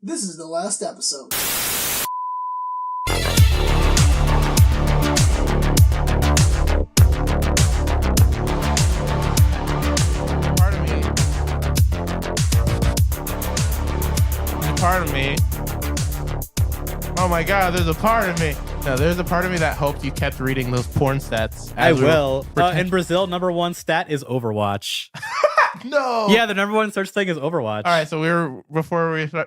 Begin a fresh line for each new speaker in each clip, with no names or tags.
This is the last episode.
Part of me. Oh my god, there's a part of me. No, there's a part of me that hoped you kept reading those porn stats.
I will. In Brazil, number one stat is Overwatch.
No.
Yeah, the number one search thing is Overwatch.
All right, so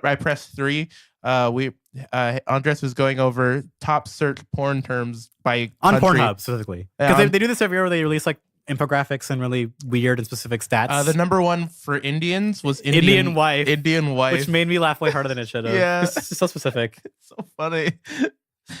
I pressed 3. Andres was going over top search porn terms by
on
country.
Pornhub specifically, because they do this every year where they release like infographics and really weird and specific stats.
The number one for Indians was
Indian wife,
which
made me laugh way harder than it should have.
Yeah,
it's just so specific.
It's so funny.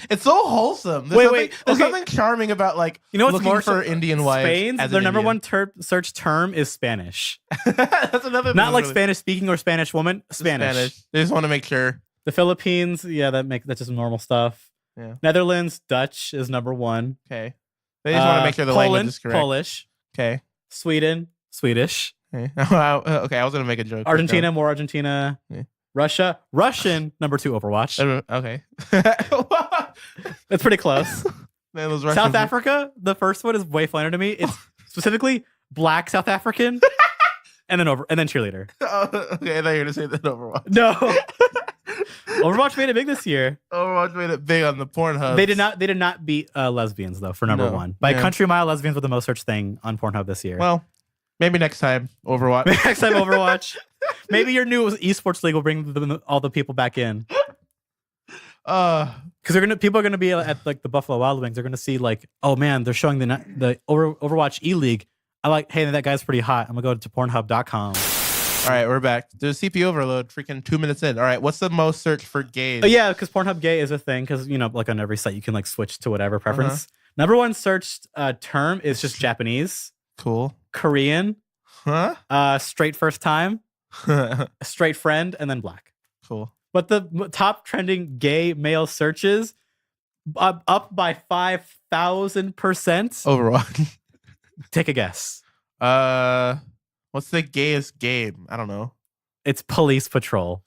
It's so wholesome. There's something charming about like
what's
looking
more
for Indian wives.
Spain's their number one search term is Spanish.
That's another.
Not like Spanish speaking or Spanish woman. Spanish.
They just want to make sure.
The Philippines, that's just normal stuff.
Yeah.
Netherlands, Dutch is number one.
Okay. They just want to make sure the language is correct.
Polish.
Okay.
Sweden, Swedish.
Okay. Okay, I was gonna make a joke.
Argentina, more Argentina. Yeah. Russia, Russian, number 2 Overwatch.
Okay.
That's pretty close.
Man, those
South Africa, the first one is way funnier to me. It's specifically black South African, and then cheerleader.
Okay, I thought you were gonna say that Overwatch.
No. Overwatch made it big this year.
Overwatch made it big on the Pornhub.
They did not beat lesbians though for number one. By country mile, lesbians were the most searched thing on Pornhub this year.
Well, maybe next time Overwatch.
Next time Overwatch. Maybe your new esports league will bring all the people back in. Because people are gonna be at like the Buffalo Wild Wings. They're gonna see like, oh man, they're showing the Overwatch E-League. Hey, that guy's pretty hot. I'm gonna go to Pornhub.com.
All right, we're back. There's CPU overload. Freaking 2 minutes in. All right, what's the most search for gays?
Oh yeah, because Pornhub gay is a thing. Because like on every site you can like switch to whatever preference. Number one searched term is just Japanese.
Cool.
Korean.
Huh?
Straight first time. Straight friend, and then black.
Cool.
But the top trending gay male searches up by 5,000%.
Overwatch.
Take a guess.
What's the gayest game? I don't know.
It's Police Patrol.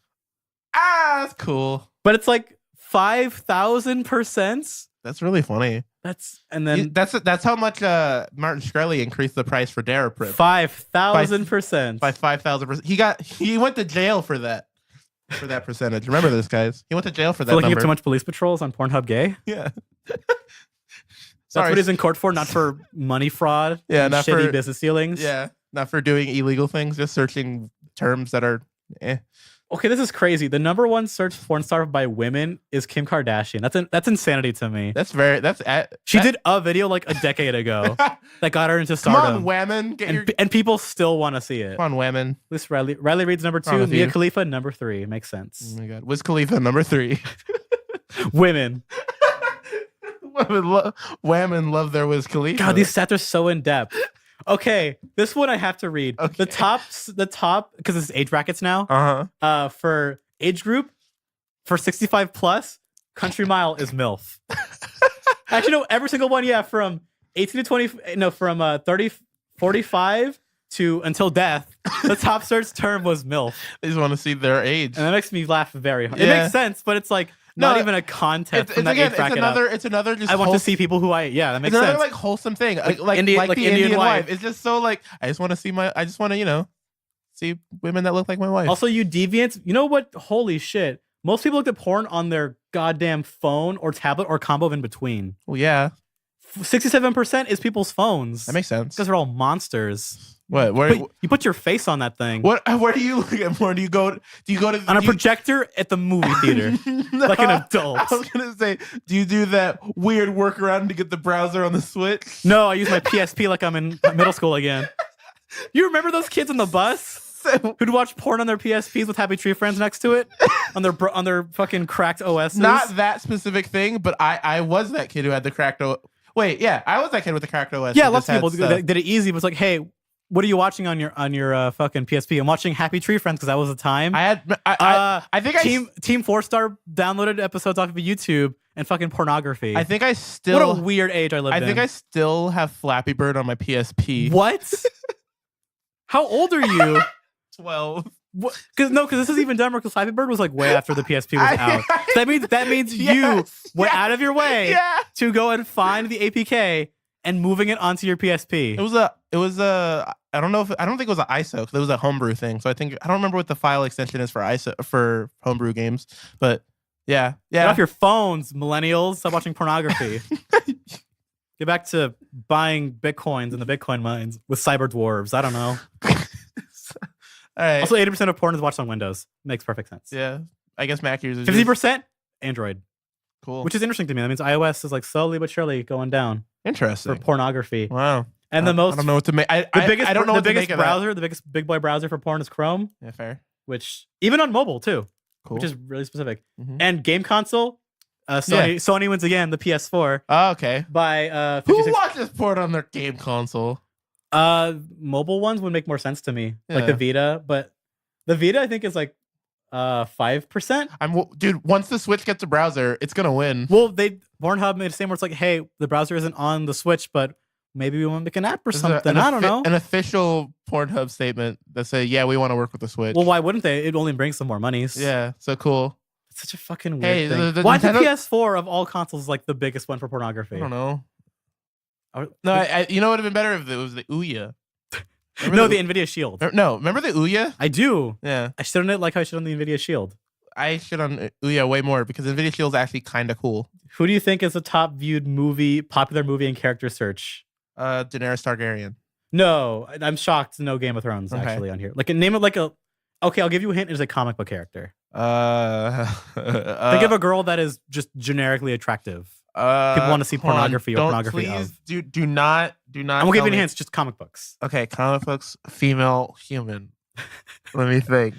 That's cool.
But it's like 5,000%.
That's really funny.
That's
how much Martin Shkreli increased the price for Daraprim.
5,000%.
By 5,000%. He went to jail for that. For that percentage. Remember this, guys. He went to jail for that
looking
number.
at too much police patrols on Pornhub gay?
Yeah.
That's what he's in court for, not for money fraud.
Yeah, not
shitty
for
business dealings.
Yeah, not for doing illegal things, just searching terms that are
Okay, this is crazy. The number one search porn star by women is Kim Kardashian. That's insanity to me.
She
did a video like a decade ago that got her into stardom.
Come on, women.
And people still want to see it.
Come on, women.
At least Riley Reid's number 2. Mia Khalifa, number 3. Makes sense.
Oh my God. Wiz Khalifa, number 3.
Women.
Women love their Wiz Khalifa.
God, these stats are so in depth. Okay, this one I have to read. Okay. The top, because it's age brackets now. For age group, for 65 plus, country mile is MILF. Actually, no, every single one, yeah, from 18 to 20, no, from 30, 45 to until death, the top search term was MILF.
They just want to see their age. And
that makes me laugh very hard. Yeah. It makes sense, but it's like, not even a contest from that age bracket.
It's another just
I want to see people who that makes sense.
Another like wholesome thing. Like the Indian wife. It's just so like, I just want to see women that look like my wife.
Also, you deviants, you know what? Holy shit. Most people look at porn on their goddamn phone or tablet or combo of in between.
Well, yeah.
67% is people's phones.
That makes sense.
Because they're all monsters.
What?
You put your face on that thing.
Where do you look at porn? Do you go to
on a projector at the movie theater? No, like an adult.
I was gonna say, do you do that weird workaround to get the browser on the Switch?
No, I use my PSP like I'm in middle school again. You remember those kids on the bus who'd watch porn on their PSPs with Happy Tree Friends next to it on their fucking cracked OSs?
Not that specific thing, but I was that kid who had the cracked OS. Wait, yeah, I was that kid with the cracked OS.
Yeah, lots of people did it easy. But it's like, hey, what are you watching on your fucking PSP? I'm watching Happy Tree Friends because that was the time. I think Team 4-Star downloaded episodes off of YouTube and fucking pornography.
I think I still.
What a weird age I lived in.
I think I still have Flappy Bird on my PSP.
What? How old are you?
12.
Because this is even dumber. Because Flappy Bird was like way after the PSP was out. So that means you went out of your way to go and find the APK and moving it onto your PSP.
It was a I don't think it was an ISO because it was a homebrew thing. So I don't remember what the file extension is for ISO for homebrew games, but yeah.
Get off your phones, millennials. Stop watching pornography. Get back to buying bitcoins in the Bitcoin mines with cyber dwarves. I don't know.
All right.
Also, 80% of porn is watched on Windows. Makes perfect sense.
Yeah, I guess Mac users.
50% Android.
Cool.
Which is interesting to me. That means iOS is like slowly but surely going down.
Interesting.
For pornography.
Wow.
And
I don't know what to make. I don't know what to make of that.
The biggest big boy browser for porn is Chrome.
Yeah, fair.
Which even on mobile too.
Cool.
Which is really specific. Mm-hmm. And game console. Sony wins again. The PS4.
Oh, okay.
By
who watches porn on their game console?
Mobile ones would make more sense to me, like the Vita. But the Vita, I think, is like 5%.
Dude. Once the Switch gets a browser, it's gonna win.
Well, Pornhub made a statement where it's like, hey, the browser isn't on the Switch, but maybe we want to make an app or something. I don't know.
An official Pornhub statement that say, yeah, we want to work with the Switch.
Well, why wouldn't they? It only brings some more monies.
Yeah, so cool.
It's such a fucking weird thing. Why the PS4 of all consoles like the biggest one for pornography?
I don't know. No, you know what would have been better if it was the Ouya.
No, the NVIDIA Shield.
No, remember the Ouya?
I do.
Yeah.
I shit on it like how I shit on the NVIDIA Shield.
I shit on Ouya way more because NVIDIA Shield's actually kind of cool.
Who do you think is the top viewed popular movie and character search?
Daenerys Targaryen.
No, I'm shocked. No Game of Thrones actually on here. Like name it like a. Okay, I'll give you a hint. It's a comic book character. Think of a girl that is just generically attractive. People want to see pornography or pornography
please, of. Do not. I'm
gonna give you hints. Just comic books.
Okay, comic books. Female human. Let me think.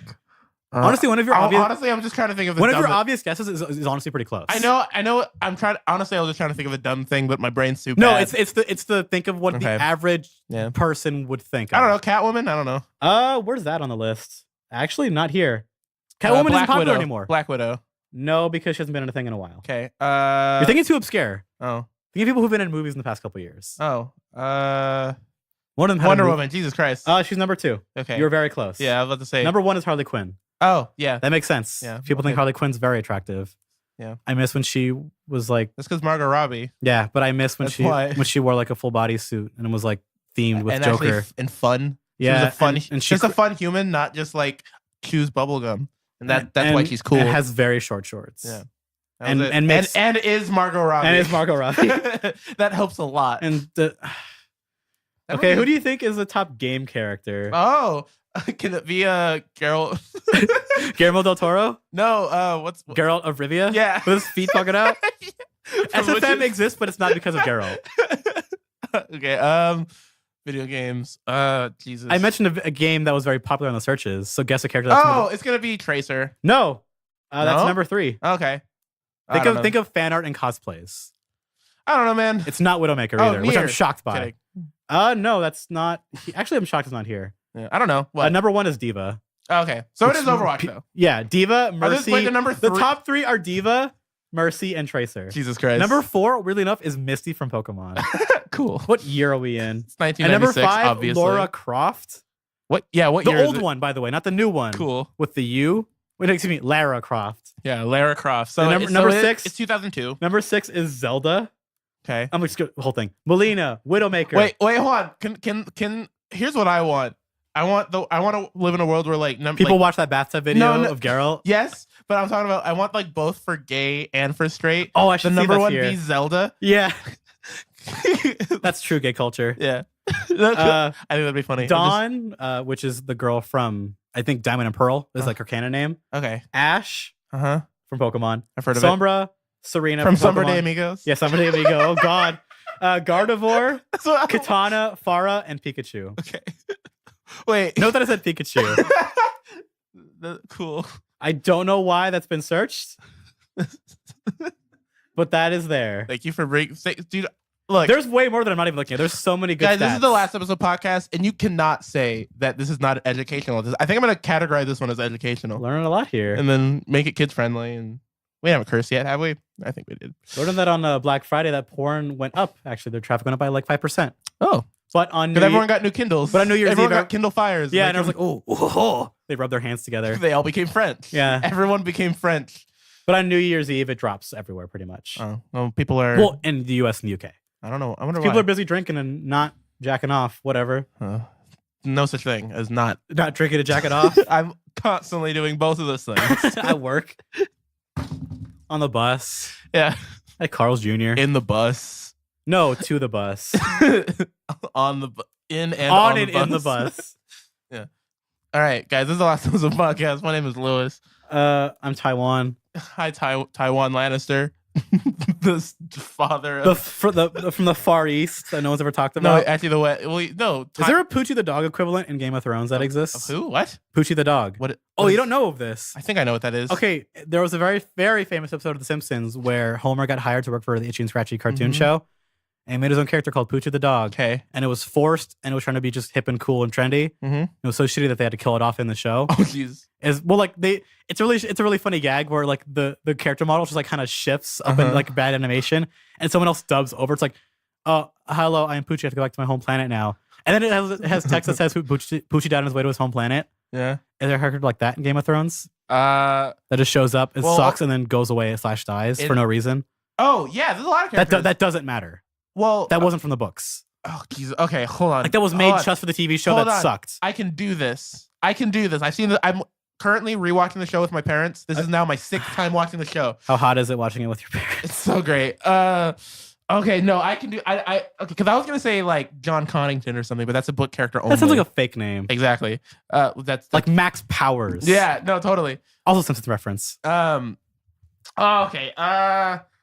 Honestly, one of your obvious.
Honestly, I'm just trying to think of the
one of your obvious guesses is honestly pretty close.
I know. I'm trying. Honestly, I was just trying to think of a dumb thing, but my brain's too bad.
No, it's the think of what the average person would think.
I don't know. Catwoman. I don't know.
Where's that on the list? Actually, not here. Catwoman isn't popular anymore.
Black Widow.
No, because she hasn't been in a thing in a while.
Okay.
You're thinking too obscure.
Oh.
Think of people who've been in movies in the past couple years.
Oh.
One of them.
Wonder Woman. Jesus Christ.
She's number 2.
Okay.
You were very close.
Yeah, I was about to say.
Number 1 is Harley Quinn.
Oh, yeah.
That makes sense.
Yeah.
People think Harley Quinn's very attractive.
Yeah.
I miss when she was like.
That's because Margot Robbie.
Yeah, but I miss when she wore like a full bodysuit and it was like themed with Joker
and fun.
Yeah,
she was a fun.
and
she's a fun human, not just like chews bubblegum. And that's why she's cool.
And has very short shorts.
Yeah.
And
is Margot Robbie.
And is Margot Robbie.
That helps a lot.
And okay, who do you think is the top game character?
Oh, can it be Geralt?
Guillermo del Toro?
No, what's
Geralt of Rivia?
Yeah.
With his feet poking out? SFM exists, but it's not because of Geralt.
Okay, video games. Jesus.
I mentioned a game that was very popular on the searches, so guess a character
that's it's gonna be Tracer.
No. That's number 3.
Okay.
Think of fan art and cosplays.
I don't know, man.
It's not Widowmaker either, which I'm shocked by.
Kidding.
No, that's not. Actually, I'm shocked it's not here.
Yeah, I don't know. What?
Number 1 is Diva.
Okay, so it is Overwatch though.
Yeah, Diva, Mercy.
Wait, the number 3?
The top 3 are Diva, Mercy, and Tracer.
Jesus Christ.
Number 4, weirdly enough, is Misty from Pokemon.
Cool.
What year are we in?
It's 1996.
And number 5,
obviously.
Laura Croft.
What? Yeah, what
the
year? The
old one, by the way, not the new one.
Cool.
With the U. Wait, excuse me, Lara Croft.
Yeah, Lara Croft. So
number 6.
It's 2002.
Number 6 is Zelda.
Okay.
I'm just the whole thing. Melina, Widowmaker.
Wait, hold on. Can here's what I want. I want to live in a world where
people watch that bathtub video of Geralt.
Yes, but I'm talking about I want like both for gay and for straight.
Oh, I should
the
see
number
that
1
here.
be Zelda.
Yeah. That's true gay culture.
Yeah. I think that'd be funny.
Dawn, which is the girl from I think Diamond and Pearl is like her canon name.
Okay.
Ash.
From
Pokemon.
I've heard of it.
Sombra, Serena
from Sombra de Amigos.
Yeah, Sombra de Amigos. Oh God. Gardevoir, Katana, Farah, and Pikachu.
Okay. Wait.
Note that I said Pikachu.
Cool.
I don't know why that's been searched, but that is there.
Thank you for bringing. Dude, look.
There's way more than I'm not even looking at. There's so many good
guys.
stats.
This is the last episode podcast, and you cannot say that this is not educational. I think I'm going to categorize this one as educational.
Learning a lot here.
And then make it kids friendly. And we haven't cursed yet, have we? I think we did.
Learned that on Black Friday that porn went up. Actually, their traffic went up by like 5%.
Oh.
But on
because everyone got new Kindles.
But on New Year's
everyone
Eve,
got Kindle Fires.
Yeah, and I was like, oh, they rubbed their hands together.
They all became French.
Yeah,
everyone became French.
But on New Year's Eve, it drops everywhere pretty much.
Oh, well, people are
in the US and the UK.
I don't know. I wonder
people
why.
are busy drinking and not jacking off. Whatever.
No such thing as not
drinking to jack it off.
I'm constantly doing both of those things.
I work on the bus.
Yeah,
at Carl's Jr.
In the bus.
No, to the bus.
on the in and
on
on
and
the bus.
in the bus.
Yeah. All right, guys. This is the last episode of the podcast. My name is Lewis.
I'm Taiwan.
Hi, Taiwan Lannister. The father of...
from the Far East that no one's ever talked about.
No, actually, the way. Well, no.
Is there a Poochie the dog equivalent in Game of Thrones that exists?
Who? What?
Poochie the dog.
What
you don't know of this?
I think I know what that is.
Okay, there was a very, very famous episode of The Simpsons where Homer got hired to work for the Itchy and Scratchy cartoon show, and he made his own character called Poochie the dog.
Okay.
And it was forced, and it was trying to be just hip and cool and trendy. It was so shitty that they had to kill it off in the show.
Oh, jeez.
It's a really funny gag where like the character model just like kind of shifts up in like bad animation, and someone else dubs over. It's like, oh, hello, I am Poochie. I have to go back to my home planet now. And then it has text that says Poochie died on his way to his home planet.
Yeah. Is
there a character like that in Game of Thrones? That just shows up, it sucks, and then goes away / dies for no reason.
Oh yeah, there's a lot of characters.
That doesn't matter.
Well,
that wasn't from the books.
Oh, jeez. Okay, hold on.
Like that was made just for the TV show that sucked.
I can do this. I've seen that. I'm currently rewatching the show with my parents. This is now my 6th time watching the show.
How hot is it watching it with your parents?
It's so great. Okay, no, I can do. Okay, because I was gonna say like John Connington or something, but that's a book character only.
That sounds like a fake name.
Exactly. That's
like Max Powers.
Yeah. No. Totally.
Also, Simpsons reference.
Okay.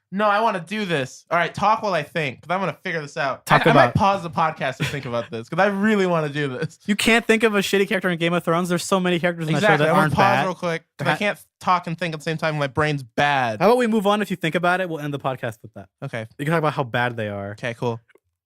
No, I want to do this. All right, talk while I think, because I'm going to figure this out. I might pause the podcast to think about this, because I really want to do this.
You can't think of a shitty character in Game of Thrones? There's so many characters in that show that aren't bad.
Pause real quick, because I can't talk and think at the same time. My brain's bad.
How about we move on? If you think about it, we'll end the podcast with that.
Okay.
You can talk about how bad they are.
Okay, cool.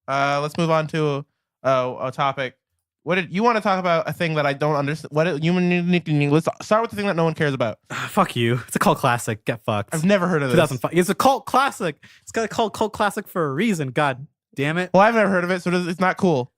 Let's move on to a topic. What did you want to talk about? A thing that I don't understand. Let's start with the thing that no one cares about.
Fuck you. It's a cult classic. Get fucked.
I've never heard of this.
2005. It's a cult classic. It's got a cult classic for a reason. God damn it.
Well, I've never heard of it, so it's not cool.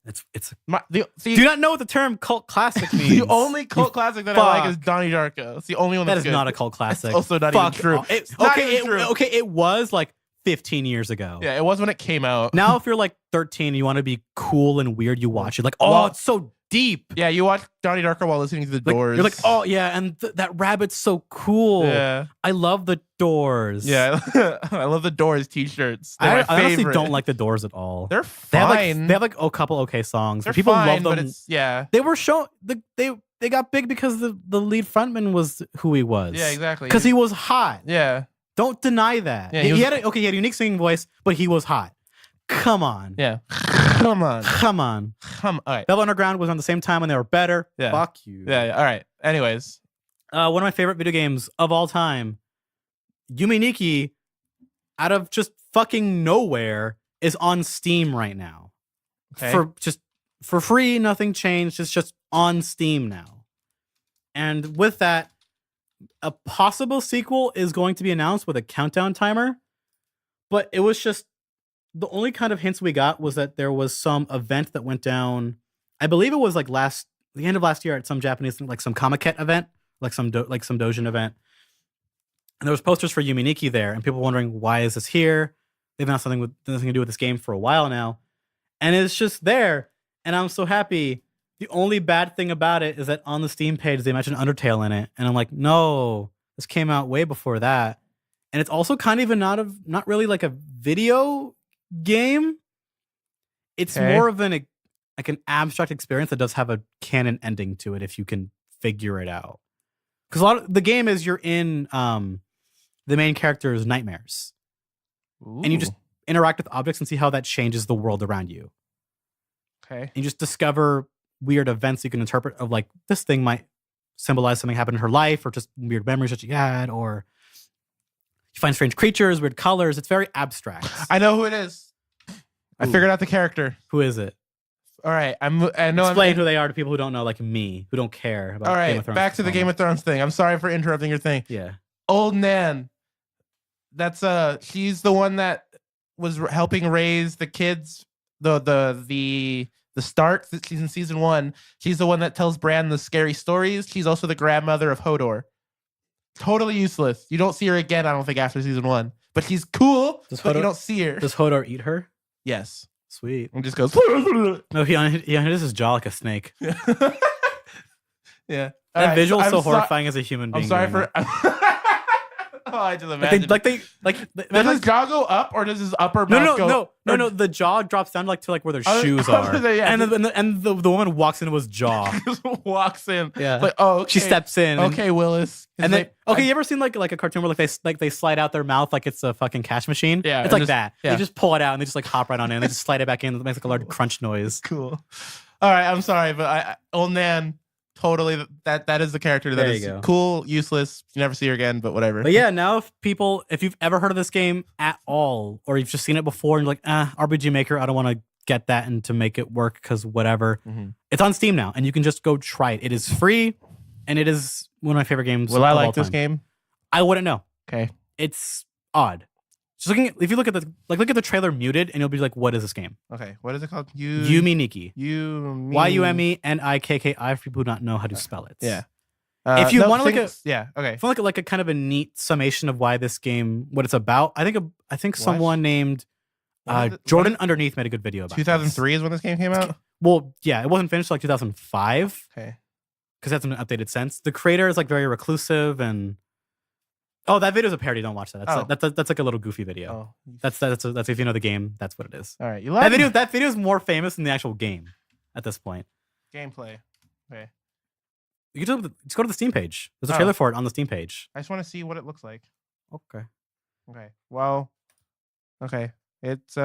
Do you not know what the term cult classic means?
The only cult classic that I like is Donnie Darko. It's the only one that's
good. Not a cult classic.
It's also not even true.
It was like 15 years ago.
Yeah, it was when it came out.
Now, if you're like 13 and you want to be cool and weird, you watch it. Like, it's so deep.
Yeah, you watch Donnie Darko while listening to The Doors.
You're like, oh yeah, and that rabbit's so cool.
Yeah,
I love The Doors.
Yeah, I love The Doors t-shirts.
I honestly don't like The Doors at all.
They're fine.
They have like a couple okay songs.
They're
people
fine,
love them.
But
they were shown. They got big because the lead frontman was who he was.
Yeah, exactly.
Because he was hot.
Yeah.
Don't deny that.
Yeah,
he had a unique singing voice, but he was hot. Come on.
Yeah. Come on.
All right. Velvet Underground was on the same time when they were better.
Yeah.
Fuck you.
Yeah. All right. Anyways.
One of my favorite video games of all time, Yume Nikki, out of just fucking nowhere, is on Steam right now.
Okay.
For free, nothing changed. It's just on Steam now. And with that, a possible sequel is going to be announced with a countdown timer, but it was just the only kind of hints we got was that there was some event that went down. I believe it was like the end of last year at some Japanese, like some Comiket event, like some Dojin event. And there was posters for Yume Nikki there, and people were wondering, why is this here? They've announced something with nothing to do with this game for a while now, and it's just there. And I'm so happy. The only bad thing about it is that on the Steam page, they mentioned Undertale in it. And I'm like, no, this came out way before that. And it's also kind of not really like a video game. It's more of an abstract experience that does have a canon ending to it if you can figure it out. Because a lot of the game is you're in the main character's nightmares.
Ooh.
And you just interact with objects and see how that changes the world around you.
Okay.
And you just discover weird events you can interpret of like, this thing might symbolize something happened in her life or just weird memories that she had, or you find strange creatures, weird colors. It's very abstract.
I know who it is. I figured out the character.
Who is it?
All right. I know.
Explain who they are to people who don't know, like me, who don't care about Game of Thrones.
Back to the Game of Thrones thing. I'm sorry for interrupting your thing.
Yeah.
Old Nan. That's she's the one that was helping raise the kids, the The start, she's in season 1. She's the one that tells Bran the scary stories. She's also the grandmother of Hodor. Totally useless. You don't see her again, I don't think, after season 1. But she's cool, but you don't see her.
Does Hodor eat her?
Yes.
Sweet.
And just goes.
No, he unhitches his jaw like a snake.
Yeah.
That visual is so horrifying as a human being.
I'm sorry for. I just imagine.
Does
his jaw go up or does his upper mouth go?
No. The jaw drops down to where their shoes are, and the woman walks into his jaw.
Just walks in.
Yeah.
Like, oh, okay.
She steps in.
Okay, Willis.
And then you ever seen like a cartoon where they slide out their mouth like it's a fucking cash machine?
Yeah.
It's like that.
Yeah.
They just pull it out and they just hop right on in. And they just slide it back in. It makes like a large crunch noise.
Cool. All right, I'm sorry, but old man. Totally, that is the character that is cool, useless. You never see her again, but whatever.
But yeah, now if you've ever heard of this game at all, or you've just seen it before, and you're like, RPG Maker, I don't want to get that and to make it work because whatever. Mm-hmm. It's on Steam now, and you can just go try it. It is free, and it is one of my favorite games.
Will I like this game?
I wouldn't know.
Okay,
it's odd. Just if you look at the trailer muted, and you'll be like, "What is this game?"
Okay, what is it called?
Yume Nikki.
Yume.
YUMENIKKI for people who don't know how to spell it.
Yeah.
If you want to
okay.
If you want like a kind of a neat summation of why this game, what it's about, I think someone named Jordan Underneath made a good video about.
2003 is when this game came out.
Well, yeah, it wasn't finished 2005.
Okay. Because
it hasn't been updated since. The creator is very reclusive and. Oh, that video is a parody. Don't watch that. That's like a little goofy video. Oh. That's if you know the game. That's what it is.
All right,
that video is more famous than the actual game at this point.
Gameplay. Okay.
You can just go to the Steam page. There's a trailer for it on the Steam page.
I just want to see what it looks like.
Okay.
Well. Okay. It's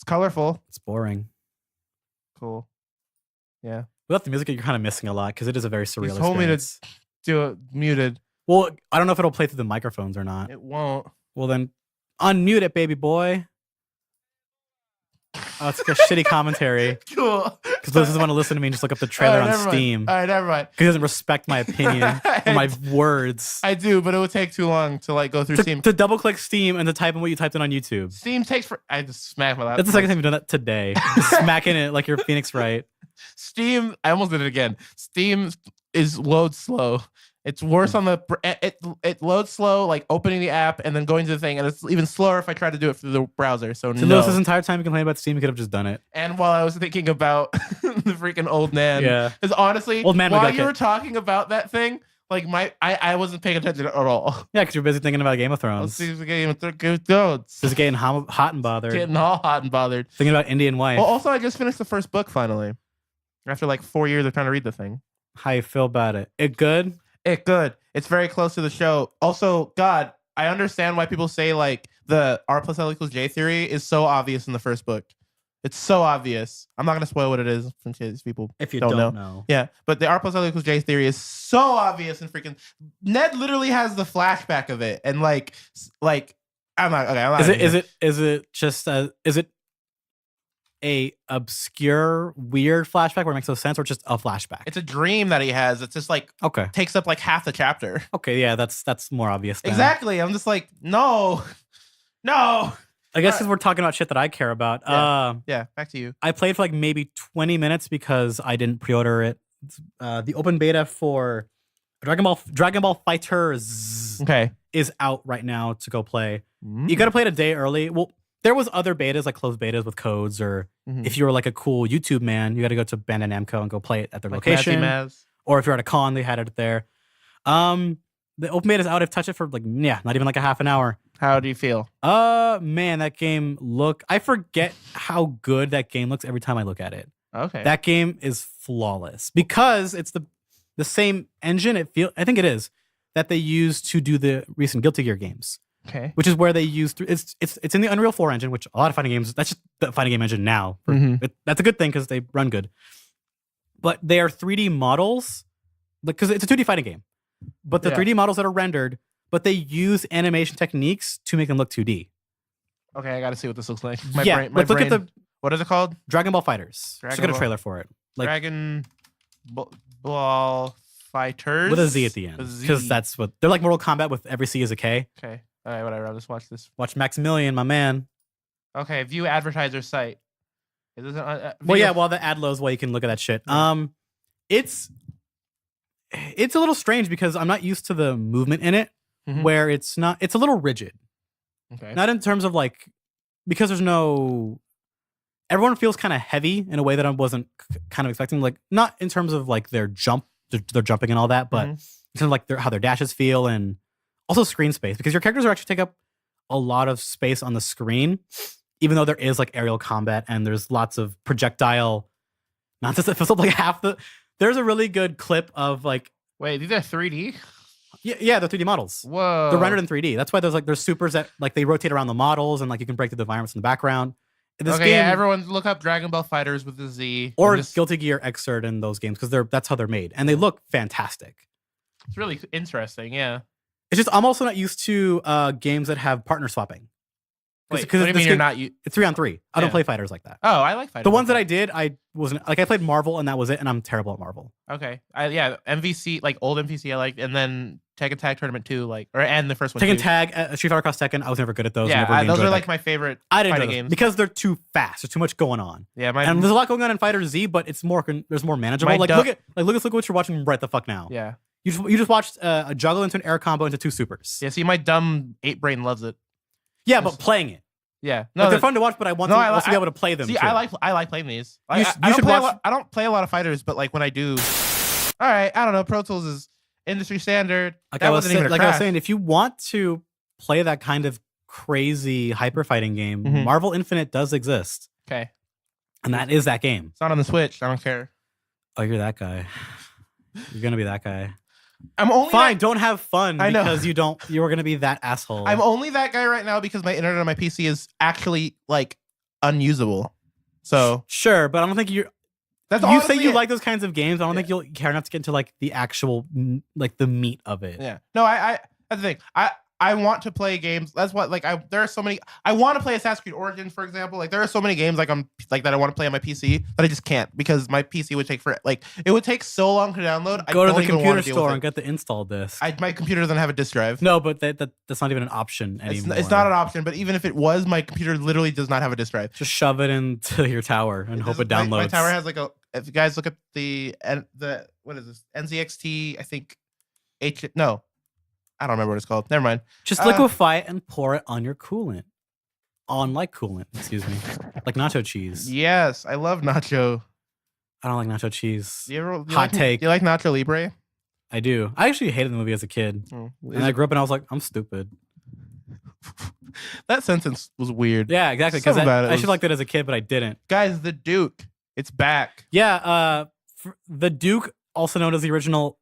colorful.
It's boring.
Cool. Yeah.
Without the music, you're kind of missing a lot because it is a very surreal.
You told me to do it muted.
Well, I don't know if it'll play through the microphones or not.
It won't.
Well, then unmute it, baby boy. Oh, it's like a shitty commentary.
Cool.
Because Liz doesn't want to listen to me and just look up the trailer on Steam.
All right, never mind.
Because he doesn't respect my opinion or my words.
I do, but it would take too long to go through Steam.
To double click Steam and to type in what you typed in on YouTube.
Steam takes I just smacked my laptop.
That's the second time you've done that today. Smacking it like you're Phoenix Wright.
Steam, I almost did it again. Steam is load slow. It's worse on the it loads slow, like opening the app and then going to the thing, and it's even slower if I try to do it through the browser. So no.
This entire time you complain about Steam, you could have just done it.
And while I was thinking about the freaking old man, because honestly,
old man
while you were talking about that thing, like I wasn't paying attention at all.
Yeah, because you're busy thinking about Game of Thrones.
Just getting
hot and bothered.
Getting all hot and bothered.
Thinking about Indian wife.
Well, also I just finished the first book finally, after like 4 years of trying to read the thing.
How you feel about it? It good?
It good. It's very close to the show. Also, God, I understand why people say like the R plus L equals J theory is so obvious in the first book. It's so obvious. I'm not gonna spoil what it is in case people
if you don't know.
Yeah, but the R plus L equals J theory is so obvious and freaking. Ned literally has the flashback of it, and like I'm not okay.
Is it a obscure, weird flashback where it makes no sense, or just a flashback?
It's a dream that he has. It's just like takes up like half the chapter.
Okay, yeah, that's more obvious. Then.
Exactly. I'm just like no.
I guess because we're talking about shit that I care about.
Yeah, back to you.
I played for like maybe 20 minutes because I didn't pre-order it. The open beta for Dragon Ball FighterZ is out right now to go play. You got to play it a day early. Well, there was other betas, like closed betas with codes, or if you were like a cool YouTube man, you got to go to Bandai Namco and go play it at their location. Or if you're at a con, they had it there. The open beta is out. I've touched it for not even like a half an hour.
How do you feel?
Man, that game I forget how good that game looks every time I look at it.
Okay.
That game is flawless because it's the same engine. I think it is that they used to do the recent Guilty Gear games.
Okay.
Which is where they use it's in the Unreal 4 engine, which a lot of fighting games, that's just the fighting game engine now. That's a good thing because they run good. But they are 3D models, because it's a 2D fighting game. But the 3D models that are rendered, but they use animation techniques to make them look 2D.
Okay, I got to see what this looks like.
Look at
what is it called?
Dragon Ball FighterZ. Just get a trailer for it.
Dragon Ball FighterZ
with a Z at the end, because that's what they're like. Mortal Kombat with every C is a K.
Okay. All right, whatever. I'll just watch this.
Watch Maximilian, my man.
Okay, view advertiser site. It doesn't.
Well, yeah. While the ad loads, while you can look at that shit. It's a little strange because I'm not used to the movement in it, where it's not. It's a little rigid.
Okay.
Not in terms of like, because there's no. Everyone feels kind of heavy in a way that I wasn't kind of expecting. Like, not in terms of like their jumping and all that, but in terms of like how their dashes feel, and also screen space, because your characters are actually take up a lot of space on the screen, even though there is like aerial combat and there's lots of projectile nonsense that fills up like half the. There's a really good clip of like.
Wait, these are 3D?
Yeah, they're 3D models.
Whoa.
They're rendered in 3D. That's why there's supers that like they rotate around the models and like you can break through the environments in the background. In this game,
yeah, everyone look up Dragon Ball Fighters with the Z.
Or Guilty Gear Xrd in those games, because that's how they're made. And they look fantastic.
It's really interesting, yeah.
It's just I'm also not used to games that have partner swapping.
Wait, what do you mean you're not?
It's 3-on-3. I don't play fighters like that.
Oh, I like fighters.
The ones that I did, I wasn't like I played Marvel and that was it, and I'm terrible at Marvel.
Okay, MVC, like old MVC, I liked, and then Tekken Tag Tournament 2, and the first one.
Tekken Tag, Street Fighter Cross Tekken, I was never good at those.
Yeah, those are like my favorite.
I didn't
fighting
enjoy
games
because they're too fast. There's too much going on.
Yeah,
and there's a lot going on in Fighter Z, but it's more there's more manageable. Look at what you're watching right the fuck now.
Yeah,
you just watched a juggle into an air combo into 2 supers.
Yeah, see, my dumb 8 brain loves it.
Yeah, but playing it.
Yeah,
no, they're fun to watch, but I want to also be able to play them.
See,
too.
I like playing these.
I
don't play a lot of fighters, but like when I do, all right, I don't know. Pro Tools is industry standard.
Like I was saying, if you want to play that kind of crazy hyper fighting game, Marvel Infinite does exist.
Okay,
and that is that game.
It's not on the Switch. I don't care.
Oh, you're that guy. You're gonna be that guy.
I'm only
fine. Don't have fun because you were gonna be that asshole.
I'm only that guy right now because my internet on my PC is actually like unusable. So
sure, but I don't think you're. You say you like those kinds of games. I don't think you'll care enough to get into like the actual like the meat of it.
Yeah. No, that's the thing. I want to play games. That's what there are so many. I want to play Assassin's Creed Origins, for example. Like there are so many games that I want to play on my PC that I just can't because my PC would take it would take so long to download.
Go to the computer store and get the install disc.
My computer doesn't have a disc drive.
No, but that's not even an option anymore.
It's not an option. But even if it was, my computer literally does not have a disc drive.
Just shove it into your tower and hope it downloads.
My tower has if you guys look at the what is this NZXT? I think I don't remember what it's called. Never mind.
Just liquefy it and pour it on your coolant. Coolant, excuse me. Like nacho cheese.
Yes, I love nacho.
I don't like nacho cheese.
Hot take. Do you like Nacho Libre?
I do. I actually hated the movie as a kid. And I grew up and I was like, I'm stupid.
That sentence was weird.
Yeah, exactly. Because I should have liked it as a kid, but I didn't.
Guys, the Duke. It's back.
Yeah, the Duke, also known as the original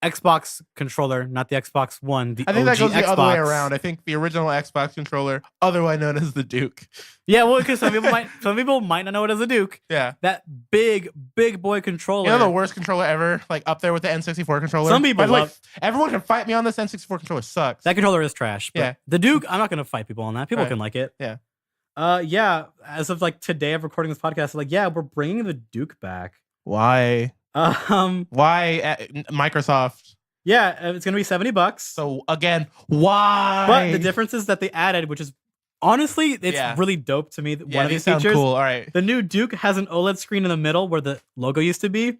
Xbox controller, not the Xbox One. I think that goes the
other way around. I think the original Xbox controller, otherwise known as the Duke.
Yeah, well, because some people might not know it as a Duke.
Yeah,
that big boy controller.
You know the worst controller ever, like up there with the N64 controller.
Some people
everyone can fight me on this N64 controller. Sucks.
That controller is trash. But
yeah,
the Duke. I'm not gonna fight people on that. People can like it.
Yeah.
Yeah. As of like today, of recording this podcast, we're bringing the Duke back.
Why? Why Microsoft?
Yeah, it's gonna be $70.
So again, why?
But the difference is that they added, which is honestly, it's really dope to me. One of these features.
Cool. All right.
The new Duke has an OLED screen in the middle where the logo used to be.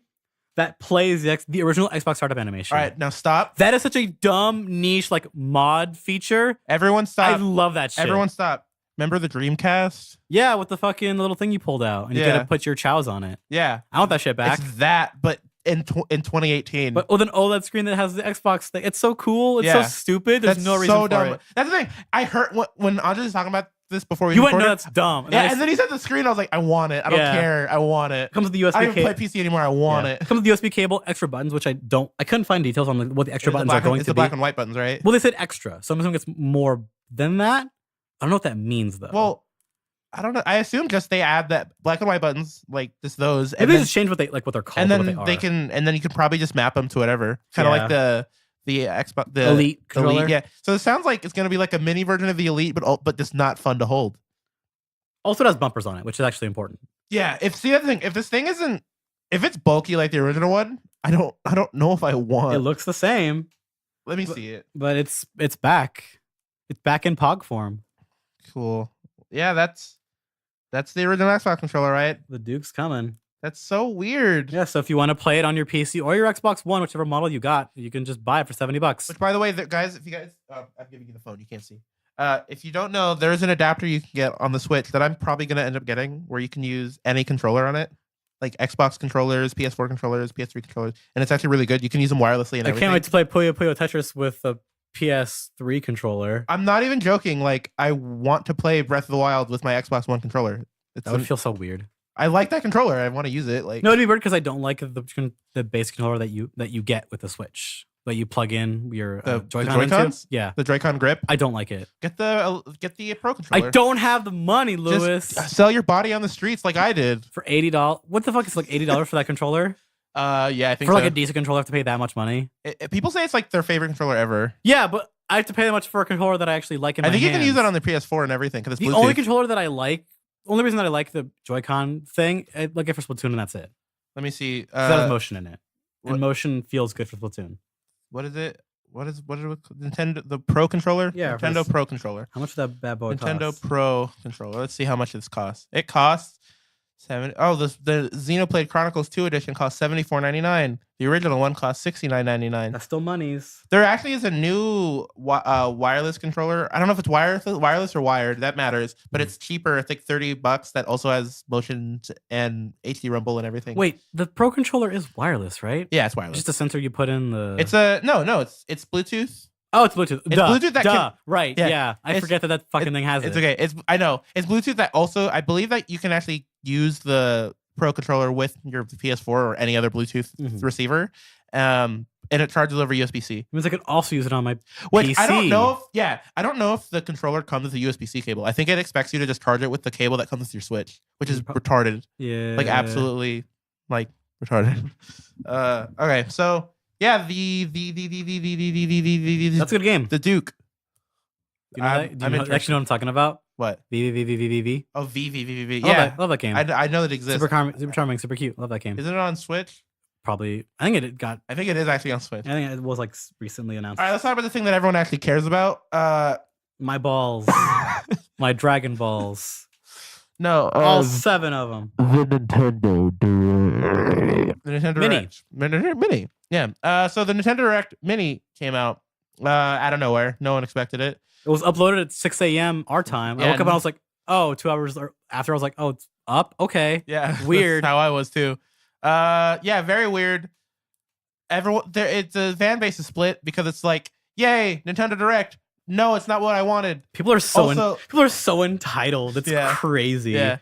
That plays the original Xbox startup animation.
All right, now stop.
That is such a dumb niche mod feature.
Everyone stop.
I love that shit.
Everyone stop. Remember the Dreamcast?
Yeah, with the fucking little thing you pulled out, and you gotta put your chows on it.
Yeah,
I want that shit back.
It's that, but in 2018.
But with an OLED screen that has the Xbox thing, it's so cool. It's so stupid. There's no reason for
dumb.
it.
That's the thing. I heard when Andre was talking about this before we
recorded. You went, no, that's dumb.
And and then he said the screen. I was like, I want it. I don't care. I want it.
Comes with the USB.
I don't even play PC anymore. I want it.
Comes with the USB cable, extra buttons, which I couldn't find details on what the extra buttons are going to be.
It's the black and white buttons, right?
Well, they said extra, so I'm assuming it's more than that. I don't know what that means though.
Well, I don't know. I assume just they add that black and white buttons, like just those.
Maybe they just change what they're called.
And then and then you can probably just map them to whatever. Kind of like the Xbox, the
Elite controller.
Elite, yeah. So it sounds like it's gonna be like a mini version of the Elite, but just not fun to hold.
Also, it has bumpers on it, which is actually important.
Yeah. If this thing isn't, if it's bulky like the original one, I don't know if I want.
It looks the same.
Let me see it.
But it's back. It's back in POG form.
Cool. Yeah, that's That's the original Xbox controller, right?
The Duke's coming.
That's so weird.
Yeah, so if you want to play it on your PC or your Xbox One, whichever model you got, you can just buy it for $70.
Which, by the way, guys, if you guys, I'm giving you the phone, you can't see. If you don't know, there's an adapter you can get on the Switch that I'm probably going to end up getting where you can use any controller on it. Like Xbox controllers, PS4 controllers, PS3 controllers. And it's actually really good. You can use them wirelessly and everything.
I can't wait to play Puyo Puyo Tetris with a PS3 controller.
I'm not even joking. Like, I want to play Breath of the Wild with my Xbox One controller.
That would feel so weird.
I like that controller. I want to use it. Like,
no, it'd be weird because I don't like the base controller that you get with the Switch. That you plug in your Joy-Con into. Yeah,
the Joy-Con grip.
I don't like it.
Get the Pro controller.
I don't have the money, Lewis.
Just sell your body on the streets like I did
for $80. What the fuck is like $80 for that controller?
Yeah, I think
for like a decent controller, I have to pay that much money.
People say it's like their favorite controller ever.
Yeah, but I have to pay that much for a controller that I actually like in my hands.
You can use it on the PS4 and everything because it's Bluetooth.
The only controller that I like. Only reason that I like the Joy-Con thing, I like it for Splatoon, and that's it.
Let me see.
That has motion in it, and motion feels good for Splatoon.
What is it? What is it? Nintendo the Pro controller?
Yeah,
Nintendo Pro controller.
How much does that bad boy
Nintendo
cost?
Pro controller. Let's see how much this costs. It costs $70. Oh, the Xenoblade Chronicles 2 edition costs $74.99. The original one costs $69.99.
That's still monies.
There actually is a new wireless controller. I don't know if it's wireless or wired. That matters, but it's cheaper. I think $30. That also has motion and HD rumble and everything.
Wait, the Pro controller is wireless, right?
Yeah, it's wireless.
Just a sensor you put in the.
It's a no. It's Bluetooth.
Oh, it's Bluetooth.
It's Bluetooth that can,
right. Yeah. I forget that fucking thing has it.
It's okay. I know. It's Bluetooth that also, I believe that you can actually use the Pro controller with your PS4 or any other Bluetooth receiver. And it charges over USB-C.
It means I could also use it on my
Which
PC.
I don't know if the controller comes with a USB-C cable. I think it expects you to just charge it with the cable that comes with your Switch, which is retarded.
Yeah.
Like absolutely like retarded. Okay, so yeah, that's
a good game.
The Duke.
You know that? Do you actually know what I'm talking about?
What?
V.
Oh, V. Yeah,
love that game.
I know that it exists.
Super charming, super cute. Love that game.
Isn't it on Switch?
Probably. I think it got.
I think it is actually on Switch.
I think it was like recently announced.
All right, let's talk about the thing that everyone actually cares about.
My balls. My Dragon Balls.
No,
all 7 of them.
The Nintendo Direct. The Nintendo Mini. Yeah. So the Nintendo Direct Mini came out out of nowhere. No one expected it.
It was uploaded at 6 a.m. our time. I woke up and I was like, oh, 2 hours after I was like, oh, it's up? Okay.
Yeah.
Weird.
That's how I was too. Yeah, very weird. It's a fan base is split because it's like, yay, Nintendo Direct. No, it's not what I wanted.
People are so entitled. It's crazy.
Yeah.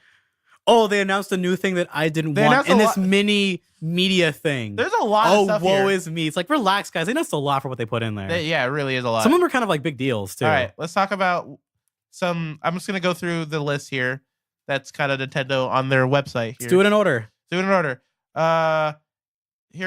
Oh, they announced a new thing that I didn't want in this mini media thing.
There's a lot of stuff
woe is me. It's like, relax, guys. They announced a lot for what they put in there.
Yeah, it really is a lot.
Some of them are kind of like big deals, too.
All right, let's talk about some. I'm just going to go through the list here. That's kind of Nintendo on their website.
Let's do it in order.
Here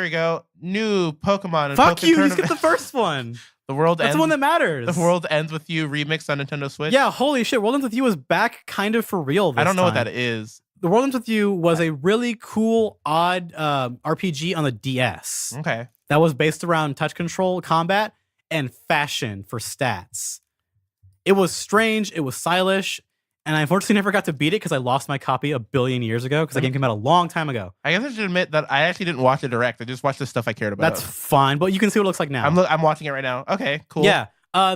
we go. New Pokemon.
Fuck you. You skipped the first one. That's the one that matters.
The World Ends With You remix on Nintendo Switch.
Yeah, holy shit. World Ends With You is back kind of for real this
I don't know
time.
what that is.
The World Ends With You was a really cool, odd RPG on the DS.
Okay.
That was based around touch control combat and fashion for stats. It was strange. It was stylish. And I unfortunately never got to beat it because I lost my copy a billion years ago because that game came out a long time ago.
I guess I should admit that I actually didn't watch it direct. I just watched the stuff I cared about.
That's fine, but you can see what it looks like now.
I'm watching it right now. Okay, cool.
Yeah.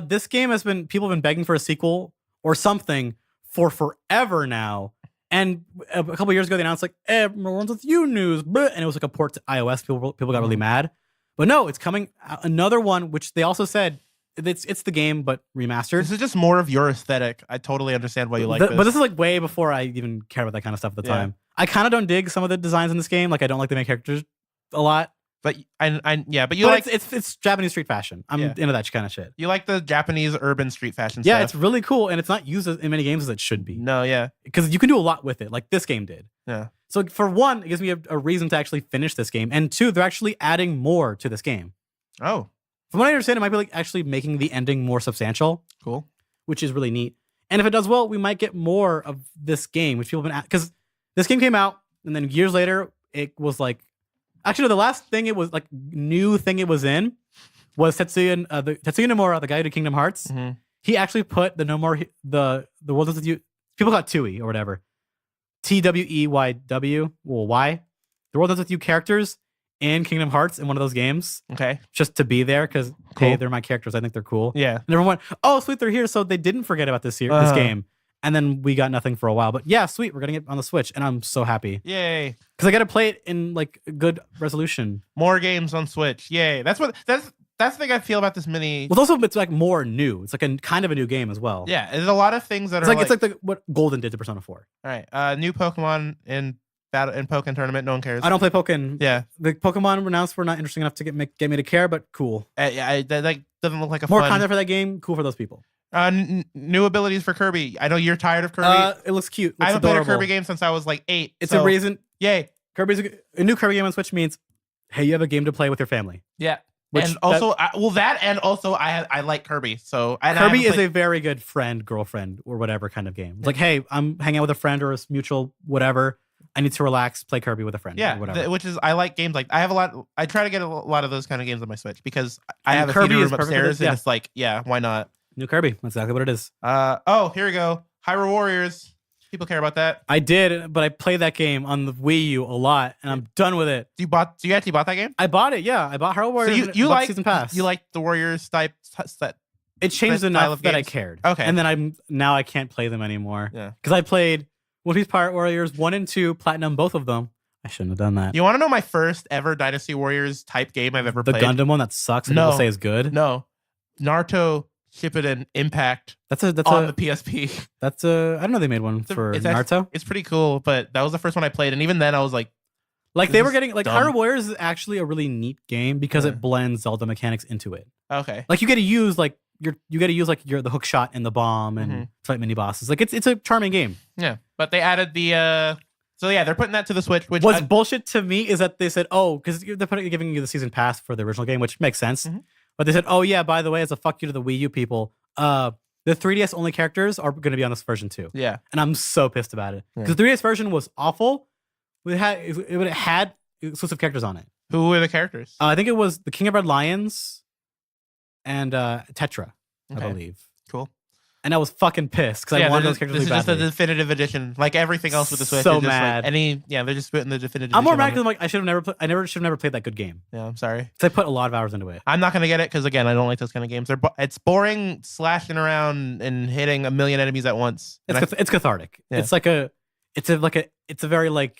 This game people have been begging for a sequel or something for forever now. And a couple years ago, they announced like, World With You news. And it was like a port to iOS. People got really mad. But no, it's coming. Another one, which they also said, it's the game, but remastered.
This is just more of your aesthetic. I totally understand why you like this.
But this is like way before I even cared about that kind of stuff at the time. I kind of don't dig some of the designs in this game. Like I don't like the main characters a lot.
But it's
Japanese street fashion. I'm into that kind of shit.
You like the Japanese urban street fashion
stuff.
Yeah,
it's really cool, and it's not used in many games as it should be.
No, yeah.
Because you can do a lot with it, like this game did.
Yeah.
So for one, it gives me a reason to actually finish this game. And two, they're actually adding more to this game.
Oh.
From what I understand, it might be like actually making the ending more substantial.
Cool.
Which is really neat. And if it does well, we might get more of this game, which people have been because this game came out, and then years later, it was like actually the last thing it was like new thing it was in was Tetsuya Nomura, the guy who did Kingdom Hearts.
Mm-hmm.
He actually put the World Ends With You. People got Tui or whatever. TWEYW. Well, why? The world ends with you characters in Kingdom Hearts in one of those games.
Okay.
Just to be there because hey, they're my characters. I think they're cool.
Yeah.
And everyone went, oh sweet, they're here. So they didn't forget about this game. And then we got nothing for a while. But yeah, sweet, we're getting it on the Switch, and I'm so happy.
Yay!
Because I got to play it in like good resolution.
More games on Switch. Yay! That's the thing I feel about this mini.
Well, also it's like more new. It's like a kind of a new game as well.
Yeah, there's a lot of things that
it's like what Golden did to Persona 4.
All right, new Pokemon in Pokken tournament. No one cares.
I don't play Pokken.
Yeah,
the Pokemon announced were not interesting enough to get me to care, but cool.
Yeah, that like doesn't look like a
more
fun...
content for that game. Cool for those people.
New abilities for Kirby. I know you're tired of Kirby.
It looks cute.
I haven't played a Kirby game since I was like 8.
It's a reason.
Yay!
Kirby's a new Kirby game on Switch means, hey, you have a game to play with your family.
Yeah. And also, I like Kirby. So
Kirby is a very good friend, girlfriend, or whatever kind of game. It's like, hey, I'm hanging out with a friend or a mutual whatever. I need to relax, play Kirby with a friend.
Yeah,
or whatever.
Which is I like games like I have a lot. I try to get a lot of those kind of games on my Switch because I have a
Kirby
theater room upstairs,
yeah.
and it's like, yeah, why not?
New Kirby. That's exactly what it is.
Here we go. Hyrule Warriors. People care about that.
I did, but I played that game on the Wii U a lot, and I'm done with it.
You actually bought that game?
I bought it. Yeah, I bought Hyrule Warriors.
So you like
Season Pass.
You like the Warriors type set?
It changed enough that I cared.
Okay,
and then now I can't play them anymore.
Yeah,
because I played One Piece Pirate Warriors 1 and 2 platinum, both of them. I shouldn't have done that.
You want to know my first ever Dynasty Warriors type game I've ever played?
The Gundam one that sucks and people say is good?
No. Naruto Shippuden Impact. That's on the PSP.
I don't know they made one for Naruto.
It's pretty cool, but that was the first one I played, and even then I was like
they were getting like Hyrule Warriors is actually a really neat game because it blends Zelda mechanics into it.
Okay.
Like you get to use the hook shot and the bomb and fight mini bosses. Like it's a charming game.
Yeah. But they added the so yeah, they're putting that to the Switch. Which
what's bullshit to me is that they said, oh, because they're giving you the season pass for the original game, which makes sense. But they said, oh yeah, by the way, as a fuck you to the Wii U people, the 3DS only characters are going to be on this version too.
Yeah. And
I'm so pissed about it because the 3DS version was awful. It had exclusive characters on it.
Who were the characters?
I think it was the King of Red Lions and Tetra, I believe.
Cool.
And I was fucking pissed because I wanted those characters.
This is just a definitive edition, like everything else with the Switch.
So mad.
They're just putting the definitive.
I'm more mad because I'm like I should have never played that good game.
Yeah, I'm sorry.
Because I put a lot of hours into it.
I'm not gonna get it because again, I don't like those kind of games. It's boring, slashing around and hitting a million enemies at once.
It's cathartic. Yeah. It's a very like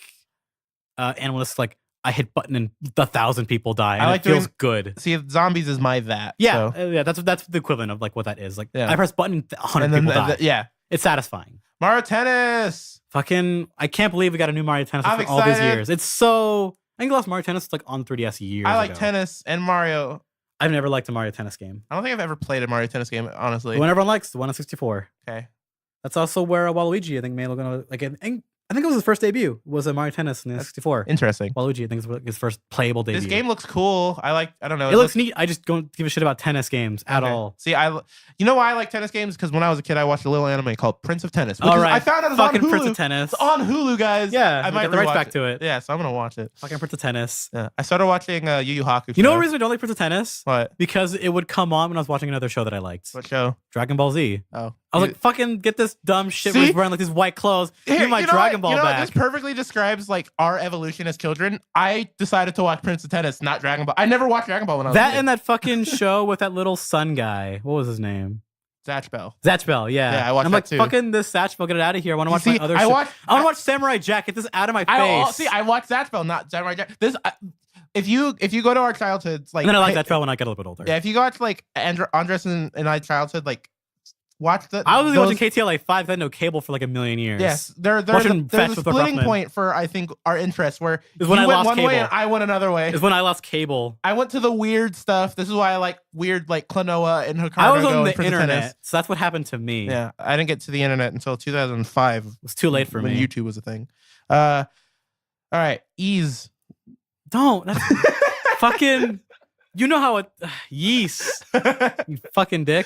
animalist like. I hit button and 1,000 people die. And it feels good.
See, zombies is my that.
Yeah, yeah. That's the equivalent of like what that is. Like I press button, 100 people die.
Yeah,
it's satisfying.
Mario Tennis.
Fucking, I can't believe we got a new Mario Tennis after all these years. It's so. I think the last Mario Tennis was like on 3DS years
I like
ago.
tennis and Mario.
I've never liked a Mario Tennis game.
I don't think I've ever played a Mario Tennis game, honestly.
The one everyone likes, the one on 64.
Okay.
That's also where Waluigi, I think, may look gonna like. I think it was his first debut. Was a Mario Tennis in the 64.
Interesting.
Waluigi, I think, is his first playable debut.
This game looks cool. I don't know.
It looks neat. I just don't give a shit about tennis games at all.
See, you know why I like tennis games? Because when I was a kid, I watched a little anime called Prince of Tennis.
All right.
I found out it's on Hulu.
Prince of Tennis.
It's on Hulu, guys.
Yeah.
I might
get the rights back to it.
Yeah, so I'm gonna watch it.
Fucking Prince of Tennis.
Yeah. I started watching Yu Yu Hakusho.
You know what reason I don't like Prince of Tennis?
What?
Because it would come on when I was watching another show that I liked.
What show?
Dragon Ball Z.
Oh.
I was like, fucking get this dumb shit where he's wearing like these white clothes. Give my Dragon Ball back.
This perfectly describes like our evolution as children. I decided to watch Prince of Tennis, not Dragon Ball. I never watched Dragon Ball when I was a kid.
And that fucking show with that little sun guy. What was his name?
Zatch Bell.
Zatch Bell, yeah.
Yeah, I watched that too.
Fucking this Zatch Bell, get it out of here. I want to watch my other show. I want to watch Samurai Jack. Get this out of my face.
I watched Zatch Bell, not Samurai Jack. If you go to our childhoods, like,
and then I like Zatch Bell when I get a little bit older.
Yeah, if you go to like Andres and I childhood, like, watch the.
I was watching KTLA 5. I had no cable for like a million years.
Yes, there's a splitting point for I think our interests where
is when I
went
lost
one
cable.
way and I went another way.
Is when I lost cable.
I went to the weird stuff. This is why I like weird like Klonoa and Hokkaido.
I was on the internet, so that's what happened to me.
Yeah, I didn't get to the internet until 2005. It
was too late for me.
When YouTube was a thing. All right, ease.
Don't. That's fucking. You know how it. Yeast. You fucking dick.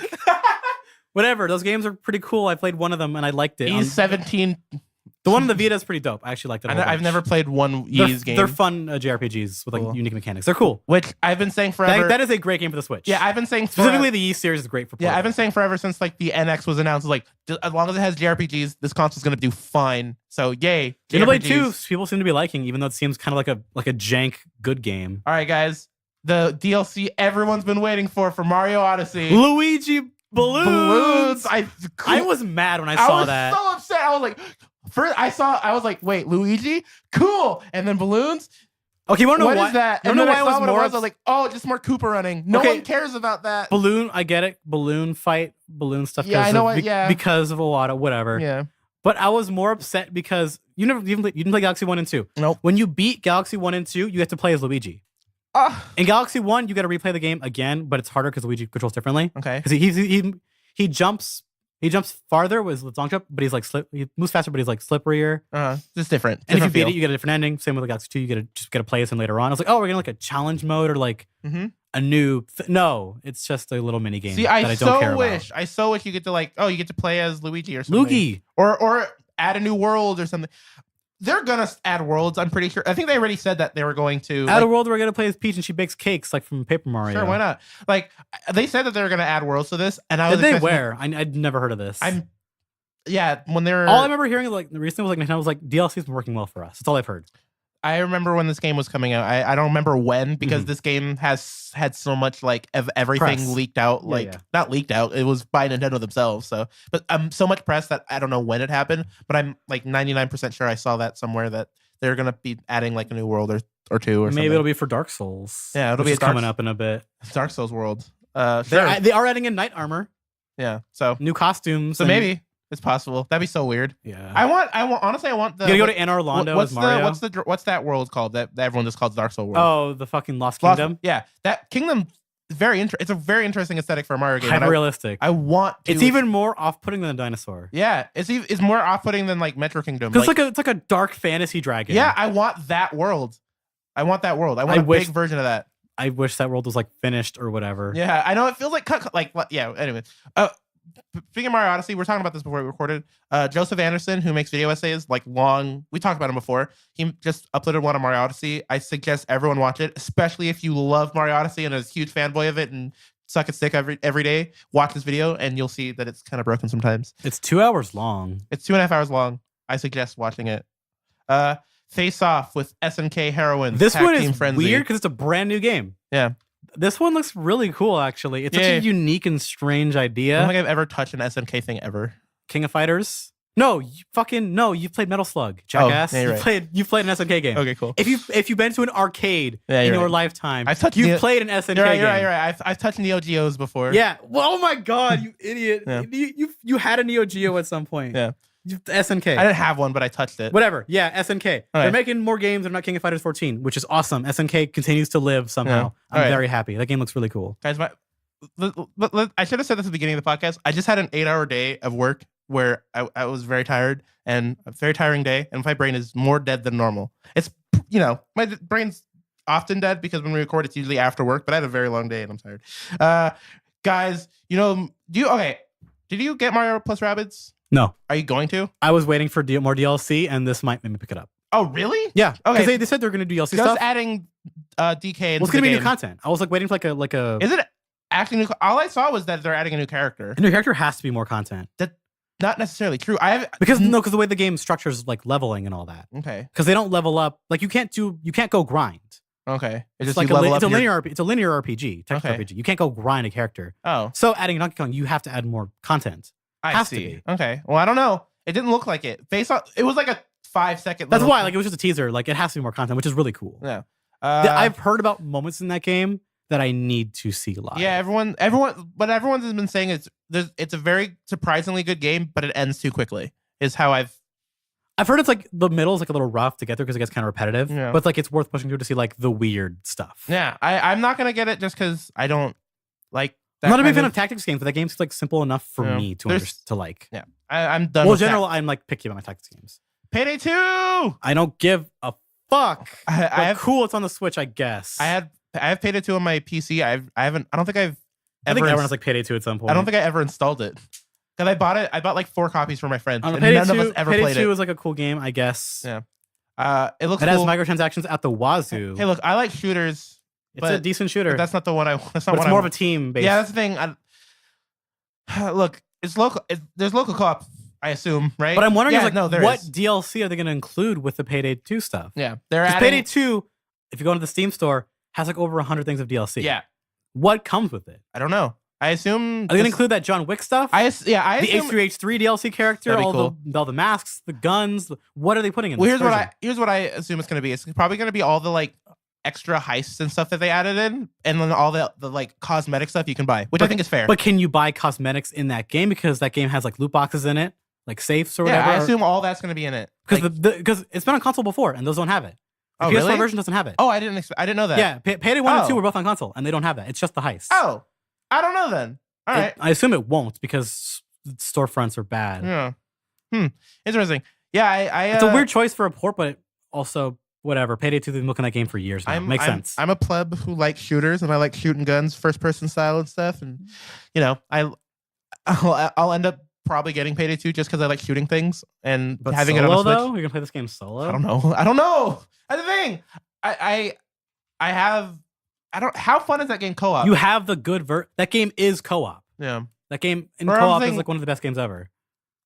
Whatever. Those games are pretty cool. I played one of them and I liked it.
Ease 17.
The one on the Vita is pretty dope. I actually liked it.
I've never played one Ys game.
They're fun JRPGs with like unique mechanics. They're cool.
Which I've been saying forever.
That is a great game for the Switch.
Yeah, I've been saying
specifically the Ys series is great for.
Yeah, I've been saying forever since like the NX was announced. Like, as long as it has JRPGs, this console's gonna do fine. So yay.
Xenoblade 2, people seem to be liking, even though it seems kind of like a jank good game.
All right, guys. The DLC everyone's been waiting for Mario Odyssey.
Luigi balloons. I was mad when I saw that.
I was so upset. I was like, I was like, wait, Luigi? Cool. And then balloons?
Okay, you want to know
what is that?
And then I was more.
I was like, oh, just more Koopa running. No one cares about that.
Balloon, I get it. Balloon fight, balloon stuff.
Yeah, I know what. Yeah,
because of Iwata, whatever.
Yeah.
But I was more upset because you didn't play Galaxy 1 and 2.
Nope.
When you beat Galaxy 1 and 2, you have to play as Luigi. In Galaxy 1, you got to replay the game again, but it's harder because Luigi controls differently.
Okay.
Because he jumps farther with long jump, but he moves faster, but he's like slipperier.
Just different.
And if you beat it, you get a different ending. Same with the Galaxy 2, you gotta play as him later on. I was like, oh, we're getting like a challenge mode or like a new. No, it's just a little mini game.
See, I so wish you get to you get to play as Luigi or something.
Luigi.
Or add a new world or something. They're gonna add worlds. I'm pretty sure. I think they already said that they were going to
add a world where we're gonna play as Peach and she bakes cakes like from Paper Mario.
Sure, why not? Like they said that they were gonna add worlds to this, and I was.
Did they where? I'd never heard of this.
When they're
all I remember hearing like recently was like Nintendo was like DLC's been working well for us. That's all I've heard.
I remember when this game was coming out. I don't remember when because this game has had so much like of everything leaked out. Not leaked out. It was by Nintendo themselves. So, but so much press that I don't know when it happened. But I'm like 99% sure I saw that somewhere that they're gonna be adding like a new world or two or
maybe it'll be for Dark Souls.
Yeah, it'll be
coming up in a bit.
Dark Souls world.
Sure. They are adding in knight armor.
Yeah. So
new costumes.
So maybe. It's possible. That'd be so weird.
Yeah.
I want honestly I want the.
You gotta go to Anor Londo as Mario.
What's that world called that everyone just calls Dark Souls world?
Oh, the fucking Lost Kingdom.
Yeah. That kingdom is it's a very interesting aesthetic for a Mario game.
Hyper realistic.
I want to.
It's even more off-putting than a dinosaur.
Yeah. It's more off-putting than like Metro Kingdom.
Because it's like a dark fantasy dragon.
Yeah, I want that world. I want a big version of that.
I wish that world was like finished or whatever.
Yeah, I know it feels like yeah, anyway. Speaking of Mario Odyssey, we were talking about this before we recorded. Joseph Anderson, who makes video essays, we talked about him before. He just uploaded one on Mario Odyssey. I suggest everyone watch it, especially if you love Mario Odyssey and is a huge fanboy of it and suck a stick every day. Watch this video and you'll see that it's kind of broken sometimes.
It's 2 hours long.
It's 2.5 hours long. I suggest watching it. Face Off with SNK Heroines.
This one is weird because it's a brand new game.
Yeah.
This one looks really cool, actually. It's such a unique and strange idea.
I don't think I've ever touched an SNK thing ever.
King of Fighters? No, you've played Metal Slug, jackass.
Oh, yeah,
you've played an SNK game.
Okay, cool.
If you've been to an arcade in your lifetime, you've played an SNK game.
You're right. I've touched Neo Geos before.
Yeah. Well, oh my god, you idiot! Yeah. You had a Neo Geo at some point.
Yeah.
SNK.
I didn't have one, but I touched it.
Whatever. Yeah, SNK. They're making more games. They're not King of Fighters 14, which is awesome. SNK continues to live somehow. Yeah. I'm very happy. That game looks really cool.
Guys, I should have said this at the beginning of the podcast. I just had an 8-hour day of work where I was very tired and a very tiring day, and my brain is more dead than normal. It's, my brain's often dead because when we record, it's usually after work, but I had a very long day and I'm tired. Guys, did you get Mario plus Rabbids?
No.
Are you going to?
I was waiting for more DLC, and this might make me pick it up.
Oh, really?
Yeah. Okay. Because they said they're going to do DLC stuff.
Just adding DK into
it's going to be new content. I was waiting for like a.
Is it actually new? All I saw was that they're adding a new character.
A new character has to be more content.
That's not necessarily true.
Because the way the game structures like leveling and all that.
Okay.
Because they don't level up. Like you can't go grind.
Okay.
It's like it's a linear RPG. RPG. You can't go grind a character.
Oh.
So adding Donkey Kong, you have to add more content.
I see. Okay. Well, I don't know. It didn't look like it. It was like a 5-second.
That's why. Like it was just a teaser. Like it has to be more content, which is really cool.
Yeah.
I've heard about moments in that game that I need to see live.
Yeah. Everyone. What everyone has been saying is it's a very surprisingly good game, but it ends too quickly. Is how I've
heard it's like the middle is like a little rough to get through because it gets kind of repetitive.
Yeah.
But like it's worth pushing through to see like the weird stuff.
Yeah. I'm not gonna get it just because I don't like.
I'm not a big fan of tactics games, but that game's like simple enough for me to like.
Yeah, I'm done.
Well, in general, I'm like picky about my tactics games.
Payday 2.
I don't give a fuck.
Cool.
It's on the Switch, I guess.
I have Payday 2 on my PC. I don't think I've.
I think everyone's like Payday 2 at some point.
I don't think I ever installed it. Because I bought it. I bought like 4 copies for my friends, and
Payday
none
2,
of us ever
Payday
played
2
it.
is like a cool game, I guess.
Yeah. It looks
It
cool.
has microtransactions at the wazoo.
Hey, look, I like shooters.
It's a decent shooter.
But that's not the one I. That's not
but
what
it's more of a team based.
Yeah, that's the thing. Look, it's local. There's local co-op, I assume, right?
But I'm wondering,
yeah,
like,
no,
what
is.
DLC are they going to include with the Payday 2 stuff?
Yeah, they're adding.
Payday 2, if you go into the Steam store, has like over 100 things of DLC.
Yeah.
What comes with it?
I don't know. I assume.
Are they going to include that John Wick stuff?
I
the
assume
H3H3 DLC character,
That'd be
all the masks, the guns. What are they putting in?
Well,
this
here's what I assume it's going to be. It's probably going to be all the like extra heists and stuff that they added in, and then all the like cosmetic stuff you can buy, which I think is fair.
But can you buy cosmetics in that game because that game has like loot boxes in it, like safes or whatever?
Yeah, I assume all that's going to be in it
because it's been on console before, and those don't have it. The PS4
really?
version doesn't have it.
Oh, I didn't know that.
Yeah, Payday 1 and 2 were both on console, and they don't have that. It's just the heist.
Oh, I don't know then. All right.
I assume it won't because storefronts are bad.
Yeah. Interesting. Yeah,
it's a weird choice for a port, but also whatever. Payday 2, they've been looking at that game for years now. Makes sense.
I'm a pleb who likes shooters, and I like shooting guns, first person style and stuff. And I'll end up probably getting Payday 2 just because I like shooting things and
but
having
solo,
it on a Switch.
Though? You're gonna play this game solo?
I don't know. That's the thing. How fun is that game co-op?
You have the good that game is co-op.
Yeah.
That game in co-op is like one of the best games ever.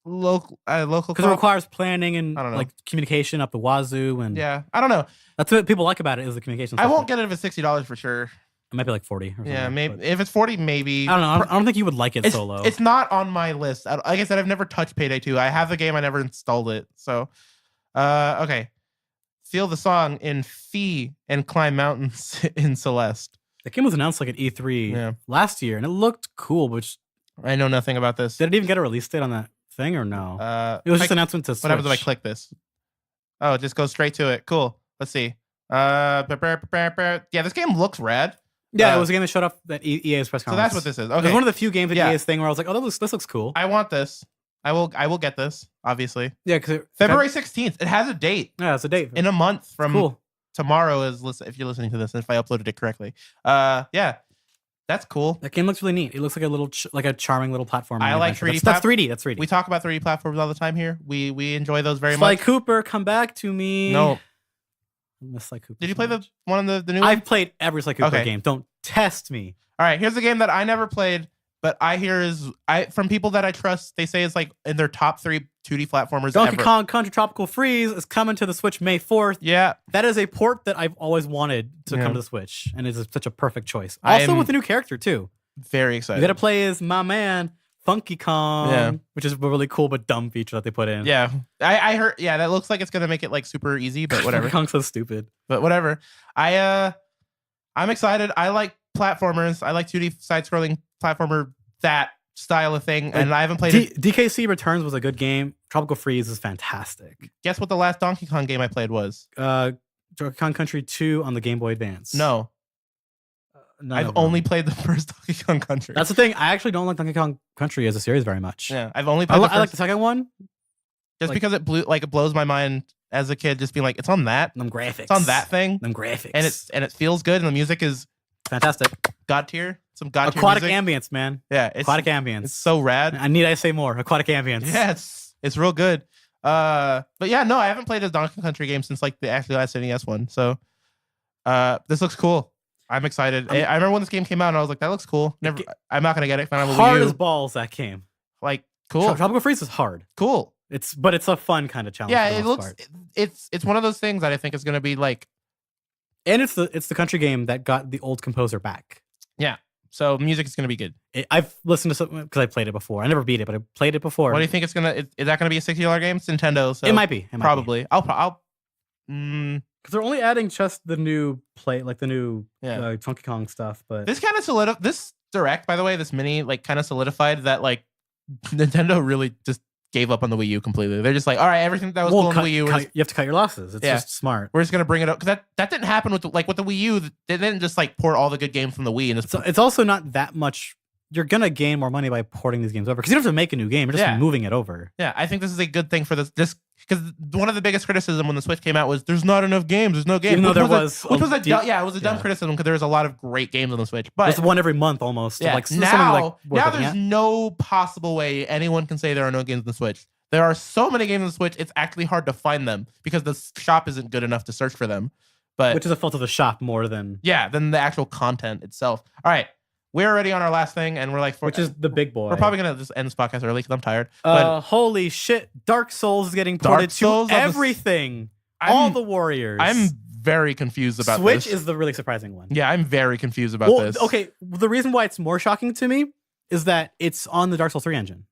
Local
because it requires planning and
I don't know.
like communication up the wazoo and
yeah, I don't know.
That's what people like about it is the communication.
I won't get it if it's $60 for sure.
It might be like 40. Or something,
yeah, maybe if it's 40, maybe.
I don't know. I don't think you would like it solo.
It's not on my list. Like I said, I've never touched Payday 2. I have the game. I never installed it. So, okay. Feel the song in Fee and Climb Mountains in Celeste.
The game was announced like at E3 last year, and it looked cool. Which
I know nothing about this.
Did it even get a release date on that thing or no? It was just an announcement to Switch.
What happens if I click this? Oh, it just goes straight to it. Cool. Let's see. Yeah, this game looks rad.
Yeah, it was a game that showed up at EA's press conference.
So that's what this is. Okay.
It was one of the few games at EA's thing where I was like, oh, this looks cool.
I want this. I will get this, obviously.
Yeah, because
February 16th. It has a date.
Yeah, it's a date.
In a month from
cool.
Tomorrow if you're listening to this and if I uploaded it correctly. Yeah. That's cool.
That game looks really neat. It looks like a little like a charming little platform.
I like 3D.
That's 3D. That's 3D.
We talk about 3D platforms all the time here. We enjoy those very
Sly
much.
Cooper, come back to me.
No.
I miss Sly Cooper.
Did you play the one of the new
I've played every Sly Cooper game. Don't test me.
All right, here's a game that I never played, but I hear from people that I trust, they say it's like in their top 3 2D platformers
Donkey
ever.
Kong Country Tropical Freeze is coming to the Switch May 4th.
Yeah.
That is a port that I've always wanted to come to the Switch, and it's such a perfect choice. Also with a new character, too.
Very excited.
You gotta play as my man, Funky Kong, which is a really cool but dumb feature that they put in.
Yeah. I heard, that looks like it's going to make it like super easy, but whatever.
Funky Kong's so stupid.
But whatever. I'm excited. I like platformers. I like 2D side-scrolling platformer, that style of thing, and I haven't played it.
DKC Returns was a good game. Tropical Freeze is fantastic.
Guess what the last Donkey Kong game I played was?
Donkey Kong Country 2 on the Game Boy Advance.
No. I've only played the first Donkey Kong Country.
That's the thing. I actually don't like Donkey Kong Country as a series very much.
Yeah, I've only played
I like the second one.
Just because it blows my mind as a kid, just being like, it's on that.
Them graphics.
It's on that thing.
Them graphics.
And it feels good, and the music is
fantastic.
God tier. Some God tier
aquatic
music.
ambience, man.
Yeah,
aquatic ambience.
It's so rad.
I say more. Aquatic ambience.
Yeah, it's real good. But yeah, no, I haven't played a Donkey Kong Country game since like the actually last NES one. So this looks cool. I'm excited. I remember when this game came out, and I was like, that looks cool. I'm not gonna get it.
Hard as balls, that game.
Like, cool.
Tropical Freeze is hard.
Cool.
But it's a fun kind of challenge.
Yeah, it looks. It's one of those things that I think is gonna be like.
And it's the country game that got the old composer back.
Yeah. So music is gonna be good.
I've listened to something because I played it before. I never beat it, but I played it before.
What do you think it's gonna? Is that gonna be a $60 game? It's Nintendo, so
it might be.
Probably. I'll.
Because they're only adding just the new Donkey Kong stuff. But
this kind of this direct, by the way, this mini like kind of solidified that like Nintendo really just gave up on the Wii U completely. They're just like, all right, everything that was cool on the Wii U.
You have to cut your losses. It's just smart.
We're just gonna bring it up because that didn't happen with the Wii U. They didn't just like pour all the good games from the Wii. And
it's also not that much you're gonna gain more money by porting these games over because you don't have to make a new game. You're just moving it over.
Yeah, I think this is a good thing for this. Just because one of the biggest criticism when the Switch came out was there's not enough games. There's no games.
Even though
it was a dumb
yeah.
criticism because there was a lot of great games on the Switch. But
there's one every month almost.
Yeah,
Like
now
there's
there's no possible way anyone can say there are no games on the Switch. There are so many games on the Switch, it's actually hard to find them because the shop isn't good enough to search for them. But
which is a fault of the shop more than
the actual content itself. All right. We're already on our last thing, and we're like,
which is the big boy.
We're probably gonna just end this podcast early because I'm tired.
Holy shit! Dark Souls is getting ported to everything. All the Warriors.
I'm very confused about
Switch
this.
is the really surprising one.
Yeah, I'm very confused about this.
Okay, the reason why it's more shocking to me is that it's on the Dark Souls 3 engine.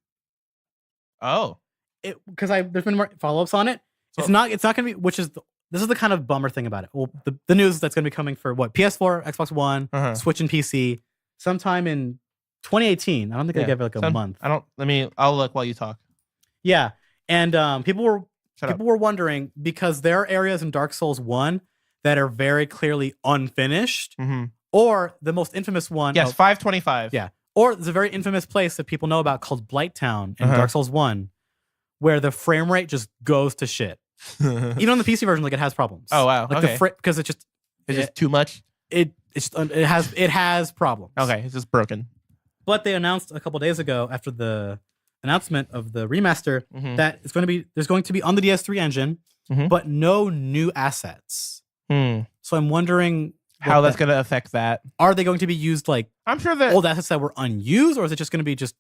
Oh,
because there's been more follow-ups on it. So, it's not gonna be. This is the kind of bummer thing about it. Well, the news that's gonna be coming for what PS4, Xbox One, Switch, and PC. Sometime in 2018. I don't think they gave it like a month.
I'll look while you talk.
Yeah. And people were wondering because there are areas in Dark Souls 1 that are very clearly unfinished. Or the most infamous one.
Yes, 525.
Yeah. Or there's a very infamous place that people know about called Blighttown in Dark Souls 1, where the frame rate just goes to shit. Even on the PC version, like it has problems.
Oh wow.
Like because it's just
too much.
It has problems.
Okay, it's just broken.
But they announced a couple days ago after the announcement of the remaster that there's going to be on the DS3 engine, but no new assets. So I'm wondering
how that's going to affect that.
Are they going to be used like
I'm sure that
old assets that were unused, or is it just going to be just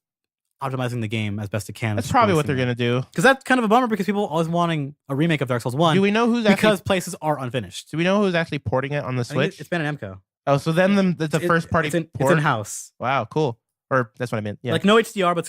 optimizing the game as best it can?
That's probably what they're going to do.
Because that's kind of a bummer because people are always wanting a remake of Dark Souls 1.
Do we know who's
because places are unfinished.
Do we know who's actually porting it on the Switch?
It's been an MCO.
Oh, so then it's a first party port?
It's in-house.
Wow, cool. Or that's what I meant. Yeah.
Like no HDR, but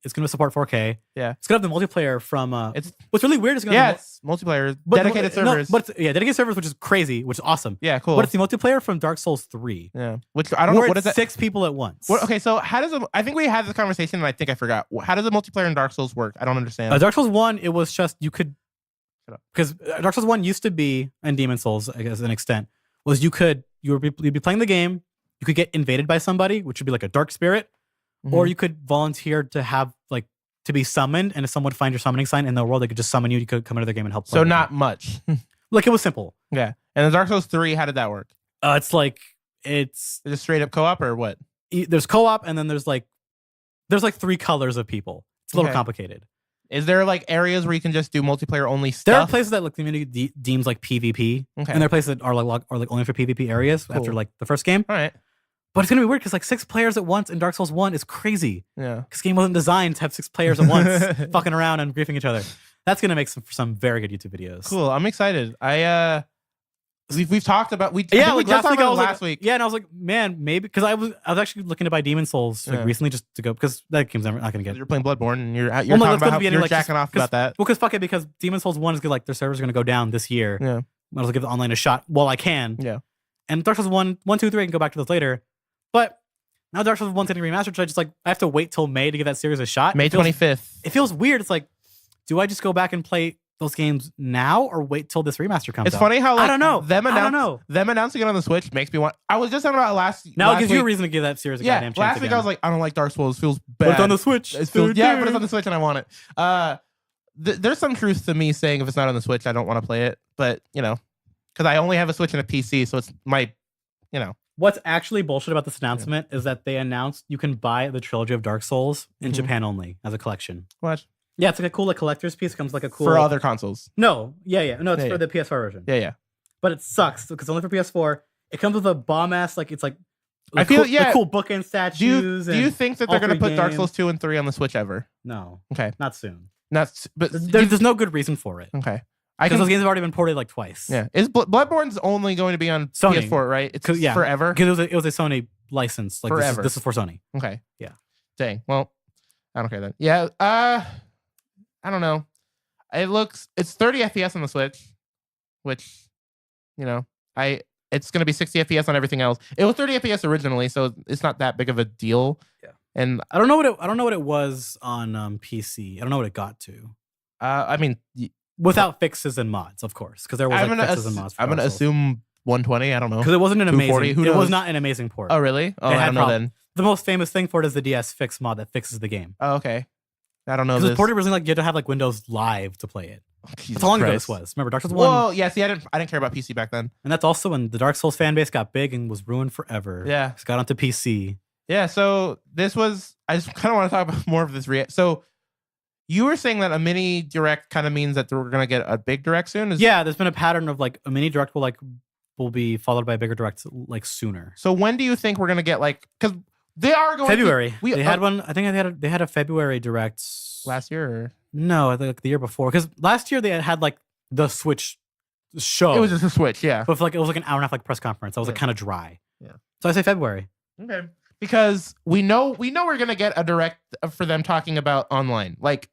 it's gonna support 4K.
Yeah.
It's gonna have the multiplayer from what's really weird is
it's multiplayer. Dedicated servers.
Dedicated servers, which is crazy, which is awesome.
Yeah, cool.
But it's the multiplayer from Dark Souls 3.
Yeah. Which I don't know what is that?
6 people at once.
Okay, so how does I think we had this conversation and I think I forgot. How does the multiplayer in Dark Souls work? I don't understand.
Dark Souls 1, it was just you could because Dark Souls 1 used to be, and Demon Souls, I guess, to an extent, was you'd be playing the game, you could get invaded by somebody, which would be like a dark spirit, or you could volunteer to be summoned, and if someone would find your summoning sign in the world, they could just summon you. You could come into their game and help.
So not much.
Like it was simple.
Yeah. And in Dark Souls 3, how did that work?
It's
is it straight up co-op or what?
There's co-op, and then there's 3 colors of people. It's a little complicated.
Is there like areas where you can just do multiplayer only stuff?
There are places that like the community deems like PvP, and there are places that are like only for PvP areas after like the first game.
All right,
but it's gonna be weird because like 6 players at once in Dark Souls 1 is crazy.
Yeah,
because the game wasn't designed to have 6 players at once fucking around and griefing each other. That's gonna make some very good YouTube videos.
Cool, I'm excited. We've talked about we last week.
Yeah, and I was like, man, maybe because I was actually looking to buy Demon Souls recently just to go because that game's not gonna get.
You're playing Bloodborne and you're talking about how you're jacking off about that.
Well, because fuck it, because Demon Souls 1 is good. Like their servers are gonna go down this year.
Yeah,
might as well give the online a shot while I can.
Yeah,
and Dark Souls 1, 2, 3, I can go back to those later. But now Dark Souls 1's getting remastered, so I have to wait till May to give that series a shot.
May 25th.
It feels weird. It's like, do I just go back and play those games now or wait till this remaster comes out?
It's funny how
I don't know.
Them announcing it on the Switch makes me want. I was just talking about last.
Now
last
it gives
week.
you a reason to give that series a goddamn chance.
Last week I was like, I don't like Dark Souls. It feels bad.
But it's on the Switch.
But it's on the Switch and I want it. There's some truth to me saying if it's not on the Switch, I don't want to play it. But because I only have a Switch and a PC, so it's
What's actually bullshit about this announcement is that they announced you can buy the trilogy of Dark Souls in Japan only as a collection.
What?
Yeah, it's like a cool collector's piece. It comes like a cool
for other consoles.
No, no, it's for the PS4 version.
Yeah.
But it sucks because it's only for PS4. It comes with a bomb ass the cool bookend statues.
Do you think that they're going to put Dark Souls 2 and 3 on the Switch ever?
No.
Okay.
Not soon.
But
there's no good reason for it.
Okay.
Because those games have already been ported like twice.
Yeah. Is Bloodborne's only going to be on
Sony.
PS4, right? It's forever?
Because it was a Sony license. Like
forever.
This is for Sony.
Okay.
Yeah.
Dang. Well, I don't care then. Yeah. I don't know. It's 30 FPS on the Switch, which, it's going to be 60 FPS on everything else. It was 30 FPS originally, so it's not that big of a deal.
Yeah.
And
I don't know what it was on PC. I don't know what it got to.
I mean,
without fixes and mods, of course, because there was fixes and mods.
I'm going to assume 120. I don't know
because it wasn't an amazing. It was not an amazing port.
Oh really? Oh, I don't know then.
the most famous thing for it is the DS Fix mod that fixes the game.
Oh, okay. I don't know
Because
this.
ported originally, like, you had to have like Windows Live to play it.
Jesus
That's how long ago
Christ.
this was. Remember Dark Souls 1?
Well, yeah. See, I didn't care about PC back then.
And that's also when the Dark Souls fan base got big and was ruined forever.
Yeah.
It's got onto PC.
Yeah. So this was. I just kind of want to talk about more of this. So you were saying that a mini direct kind of means that we're gonna get a big direct soon.
Yeah, there's been a pattern of like a mini direct will be followed by a bigger direct like sooner.
So when do you think we're gonna get like? Because they are going
February. They had one. I think they had a February direct
last year. Or?
No, I think the year before. Because last year they had like the Switch show.
It was just a Switch, yeah.
But it was like an hour and a half like press conference. That was like kind of dry.
Yeah.
So I say February.
Okay. Because we know we're gonna get a direct for them talking about online. Like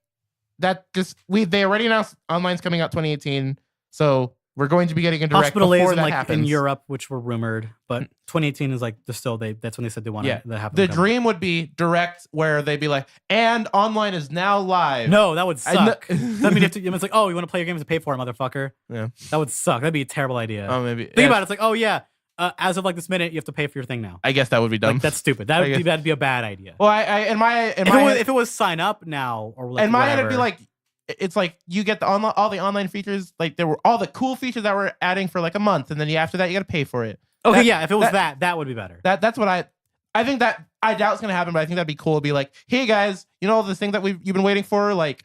that just they already announced online's coming out 2018. So we're going to be getting a direct
Hospital
before
in,
that
like
happens.
in Europe, which were rumored, but 2018 is like that's when they said they want to happen.
The dream would be direct where they'd be like, and online is now live.
No, that would suck. That mean you have to. It's like, oh, you want to play your games and pay for it, motherfucker.
Yeah,
that would suck. That'd be a terrible idea.
Oh, maybe.
Think about it. It's like, oh yeah, as of like this minute, you have to pay for your thing now.
I guess that would be dumb.
Like, that's stupid. That'd be a bad idea.
Well, if
it was sign up now or like
in my head, it'd be like. It's like you get all the online features, like there were all the cool features that we're adding for like a month, and then after that you got to pay for it.
Okay, if it was that would be better.
That's what I think that I doubt it's gonna happen, but I think that'd be cool. It'd be like, hey guys, you know all the things that you've been waiting for, like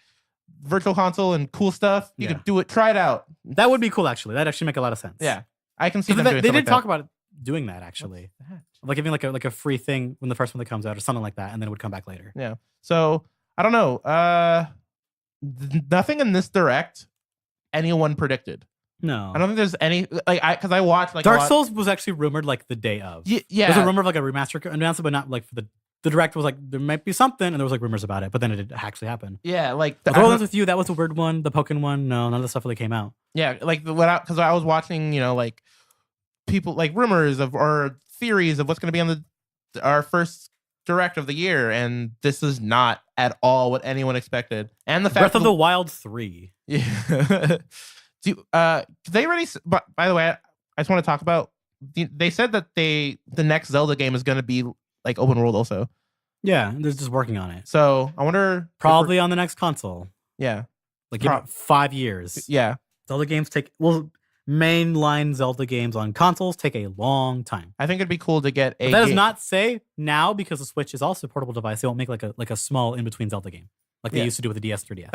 virtual console and cool stuff. You can do it, try it out.
That would be cool, actually. That'd actually make a lot of sense.
Yeah, I can see them
doing. They did
like
talk about doing that actually, like giving like a free thing when the first one that comes out or something like that, and then it would come back later.
Yeah. So I don't know. Nothing in this direct anyone predicted.
No,
I don't think there's any because I watched like
Dark Souls was actually rumored like the day of.
Yeah,
there's a rumor of like a remaster announcement, but not like for the direct was like there might be something, and there was like rumors about it, but then it did actually happen.
Yeah, like
the honest with you, that was a weird one. The Pokken one, no, none of the stuff really came out.
Yeah, like because I was watching, like people like rumors of or theories of what's going to be on our first direct of the year, and this is not at all what anyone expected. And the fact
Breath of the Wild 3.
Yeah. They already. By the way, I just want to talk about. They said that the next Zelda game is going to be like open world also.
Yeah, they're just working on it.
So I wonder.
Probably on the next console.
Yeah.
Like give it 5 years.
Yeah.
Zelda games mainline Zelda games on consoles take a long time.
I think it'd be cool to get a.
But that does not say now, because the Switch is also a portable device. They won't make like a small in between Zelda game like they used to do with the DS 3DS.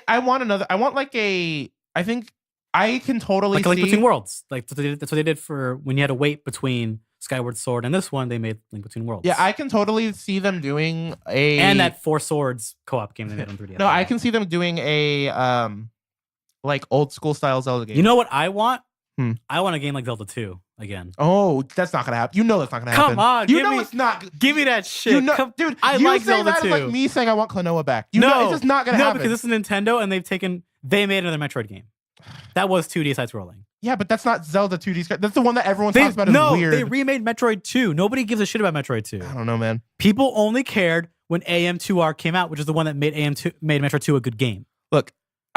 I want another. I want like a. I think I can totally see
Link Between Worlds. Like that's what they did for when you had to wait between Skyward Sword and this one. They made Link Between Worlds.
Yeah, I can totally see them doing
and that Four Swords co-op game they made on 3DS.
No, I can see them doing a like old school style Zelda game.
You know what I want? I want a game like Zelda 2 again.
Oh, that's not gonna happen. You know that's not gonna happen.
Come on,
it's not.
Give me that shit,
dude.
I like Zelda 2.
Like me saying I want Klonoa back. It's just not gonna happen.
No, because this is Nintendo and they made another Metroid game. That was 2D side scrolling.
Yeah, but that's not Zelda 2D. That's the one that everyone talks about. No, weird.
They remade Metroid 2. Nobody gives a shit about Metroid 2.
I don't know, man.
People only cared when AM2R came out, which is the one that made Metroid 2 a good game.
Look,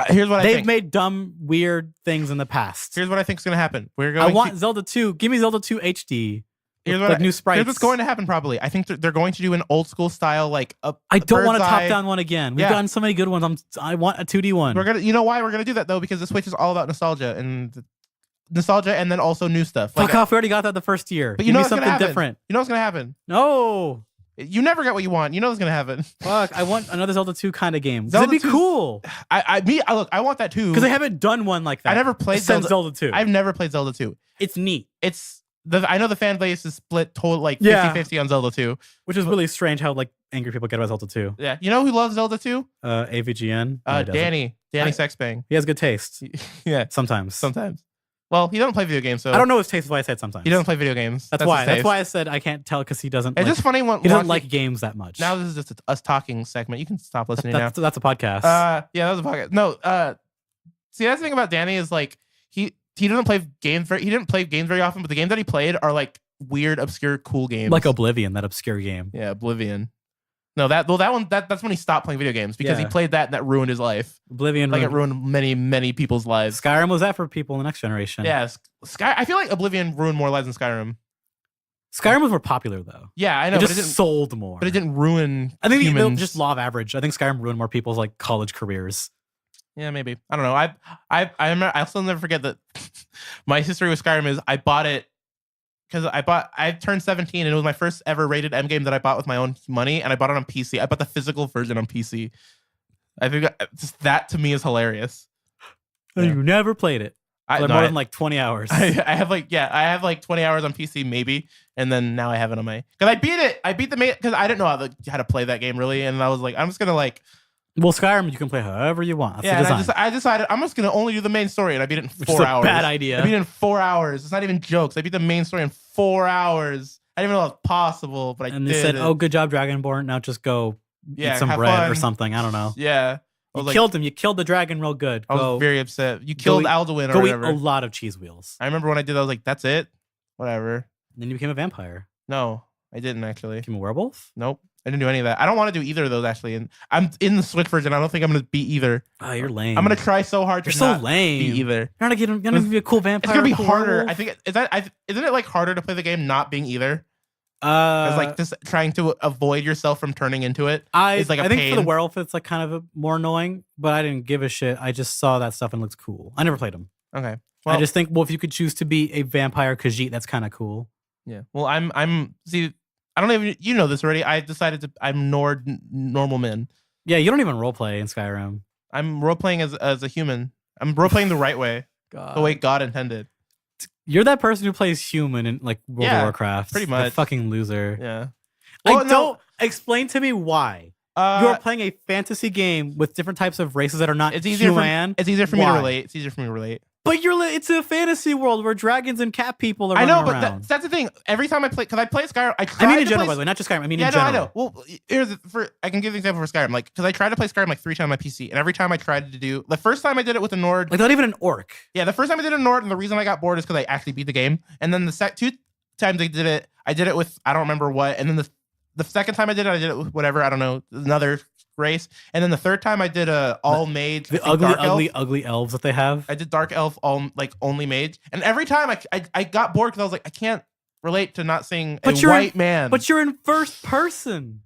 here's what
they've made dumb, weird things in the past.
Here's what I think is going to happen.
I want Zelda 2. Give me Zelda 2 HD. New sprites.
Here's what's going to happen. Probably, I think they're going to do an old school style like.
I don't want a top down one again. We've gotten so many good ones. I want a 2D one.
We're gonna. You know why we're gonna do that though? Because the Switch is all about nostalgia and then also new stuff.
Fuck off! We already got that the first year.
But you know
something different.
You know what's gonna happen?
No.
You never get what you want. You know what's gonna happen.
Fuck! I want another Zelda 2 kind of game. That'd be cool.
I want that too.
Because they haven't done one like that.
I never played
Zelda 2.
I've never played Zelda 2.
It's neat.
I know the fan base is split total like 50-50 on Zelda 2.
Which is really strange how like angry people get about Zelda 2.
Yeah. You know who loves Zelda 2?
AVGN. No,
Danny Sexbang.
He has good taste.
Yeah.
Sometimes.
Well, he doesn't play video games, so
I don't know his taste. Is why I said sometimes.
He doesn't play video games.
That's why I said I can't tell because he doesn't.
It's just funny when
he doesn't like games that much.
Now this is just us talking segment. You can stop listening now.
That's a podcast.
Yeah, that was a podcast. No, see, that's the thing about Danny is like he doesn't play games he didn't play games very often, but the games that he played are like weird, obscure, cool games.
Like Oblivion, that obscure game.
Yeah, Oblivion. No, that's when he stopped playing video games because he played that and that ruined his life.
Oblivion,
it ruined many, many people's lives.
Skyrim was that for people in the next generation.
Yeah, I feel like Oblivion ruined more lives than Skyrim.
Skyrim was more popular though.
Yeah, I know.
It
but
just
it didn't
sold more.
But it didn't ruin.
I think
humans.
just law of average. I think Skyrim ruined more people's like college careers.
Yeah, maybe. I don't know. I remember. I still never forget that my history with Skyrim is I bought it because I turned 17 and it was my first ever rated M game that I bought with my own money, and I bought it on PC. I bought the physical version on PC. I think just that to me is hilarious.
And you never played it. More than like 20 hours.
I have like 20 hours on PC maybe, and then now I have it on my because I beat it. I beat the main because I didn't know how to play that game really, and I was like, I'm just gonna like.
Well, Skyrim you can play however you want. That's
yeah, and I decided I'm just gonna only do the main story, and I beat it in 4 hours.
Bad idea.
I beat it in 4 hours. It's not even jokes. I beat the main story in 4 hours. I didn't even know it was possible, but I did.
And they said, "Oh, good job, Dragonborn. Now just go eat some bread
fun.
Or something." I don't know.
Yeah.
You killed him. You killed the dragon real good.
I was very upset. You killed Alduin or whatever.
Go eat a lot of cheese wheels.
I remember when I did, I was like, that's it? Whatever.
And then you became a vampire.
No, I didn't actually.
Became a werewolf?
Nope. I didn't do any of that. I don't want to do either of those actually. And I'm in the Switch version. I don't think I'm going to beat either.
Oh, you're lame.
I'm going to try so hard to not
lame.
beat either.
You're not going to be a cool vampire.
It's going to be harder.
Werewolf?
I think, isn't it like harder to play the game not being either? Because like just trying to avoid yourself from turning into it is like a pain.
I think for the werewolf it's like kind of more annoying, but I didn't give a shit. I just saw that stuff and it looked cool. I never played them.
Okay. Well,
I just think, well, if you could choose to be a vampire Khajiit, that's kind of cool.
Yeah. Well, see, I don't even, you know this already. I decided I'm normal man.
Yeah, you don't even roleplay in Skyrim.
I'm roleplaying as a human. I'm roleplaying the right way. The way God intended.
You're that person who plays human in like World of Warcraft.
Pretty much.
The fucking loser.
Yeah.
Well, explain to me why. You're playing a fantasy game with different types of races that are not human.
It's easier for me to relate.
But it's a fantasy world where dragons and cat people are
running
around.
I know, but that's the thing. Every time I play, because I play Skyrim,
I mean in general, by the way, not just Skyrim. I mean in general.
Yeah, no, I know. Well, I can give an example for Skyrim. Like, because I tried to play Skyrim like 3 times on my PC, and every time I tried to do, the first time I did it with a Nord.
Like, not even an orc.
Yeah, the first time I did a Nord, and the reason I got bored is because I actually beat the game. And then the 2 times I did it with, I don't remember what. And then the second time I did it with whatever, I don't know, another race. And then the third time I did all mage.
The ugly elves that they have.
I did dark elf only mage. And every time I got bored because I was like, I can't relate to not seeing a white man.
But you're in first person.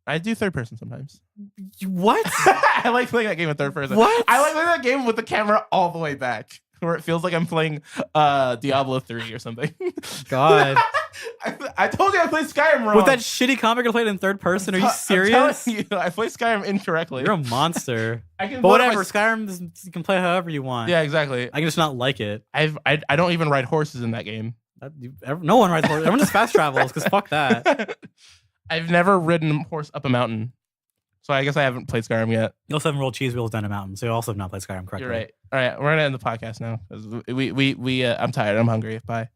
I do third person sometimes.
What?
I like playing that game in third person.
What?
I like playing that game with the camera all the way back, where it feels like I'm playing Diablo 3 or something.
God.
I told you I played Skyrim wrong.
With that shitty comic I played in third person, are you serious?
I'm telling you, I played Skyrim incorrectly.
You're a monster.
But
whatever, Skyrim, you can play however you want.
Yeah, exactly.
I can just not like it.
I don't even ride horses in that game.
No one rides horses. Everyone just fast travels, because fuck that.
I've never ridden a horse up a mountain. So I guess I haven't played Skyrim yet.
You also haven't rolled cheese wheels down a mountain, so you also have not played Skyrim correctly.
You're right. All right, we're gonna end the podcast now. I'm tired. I'm hungry. Bye.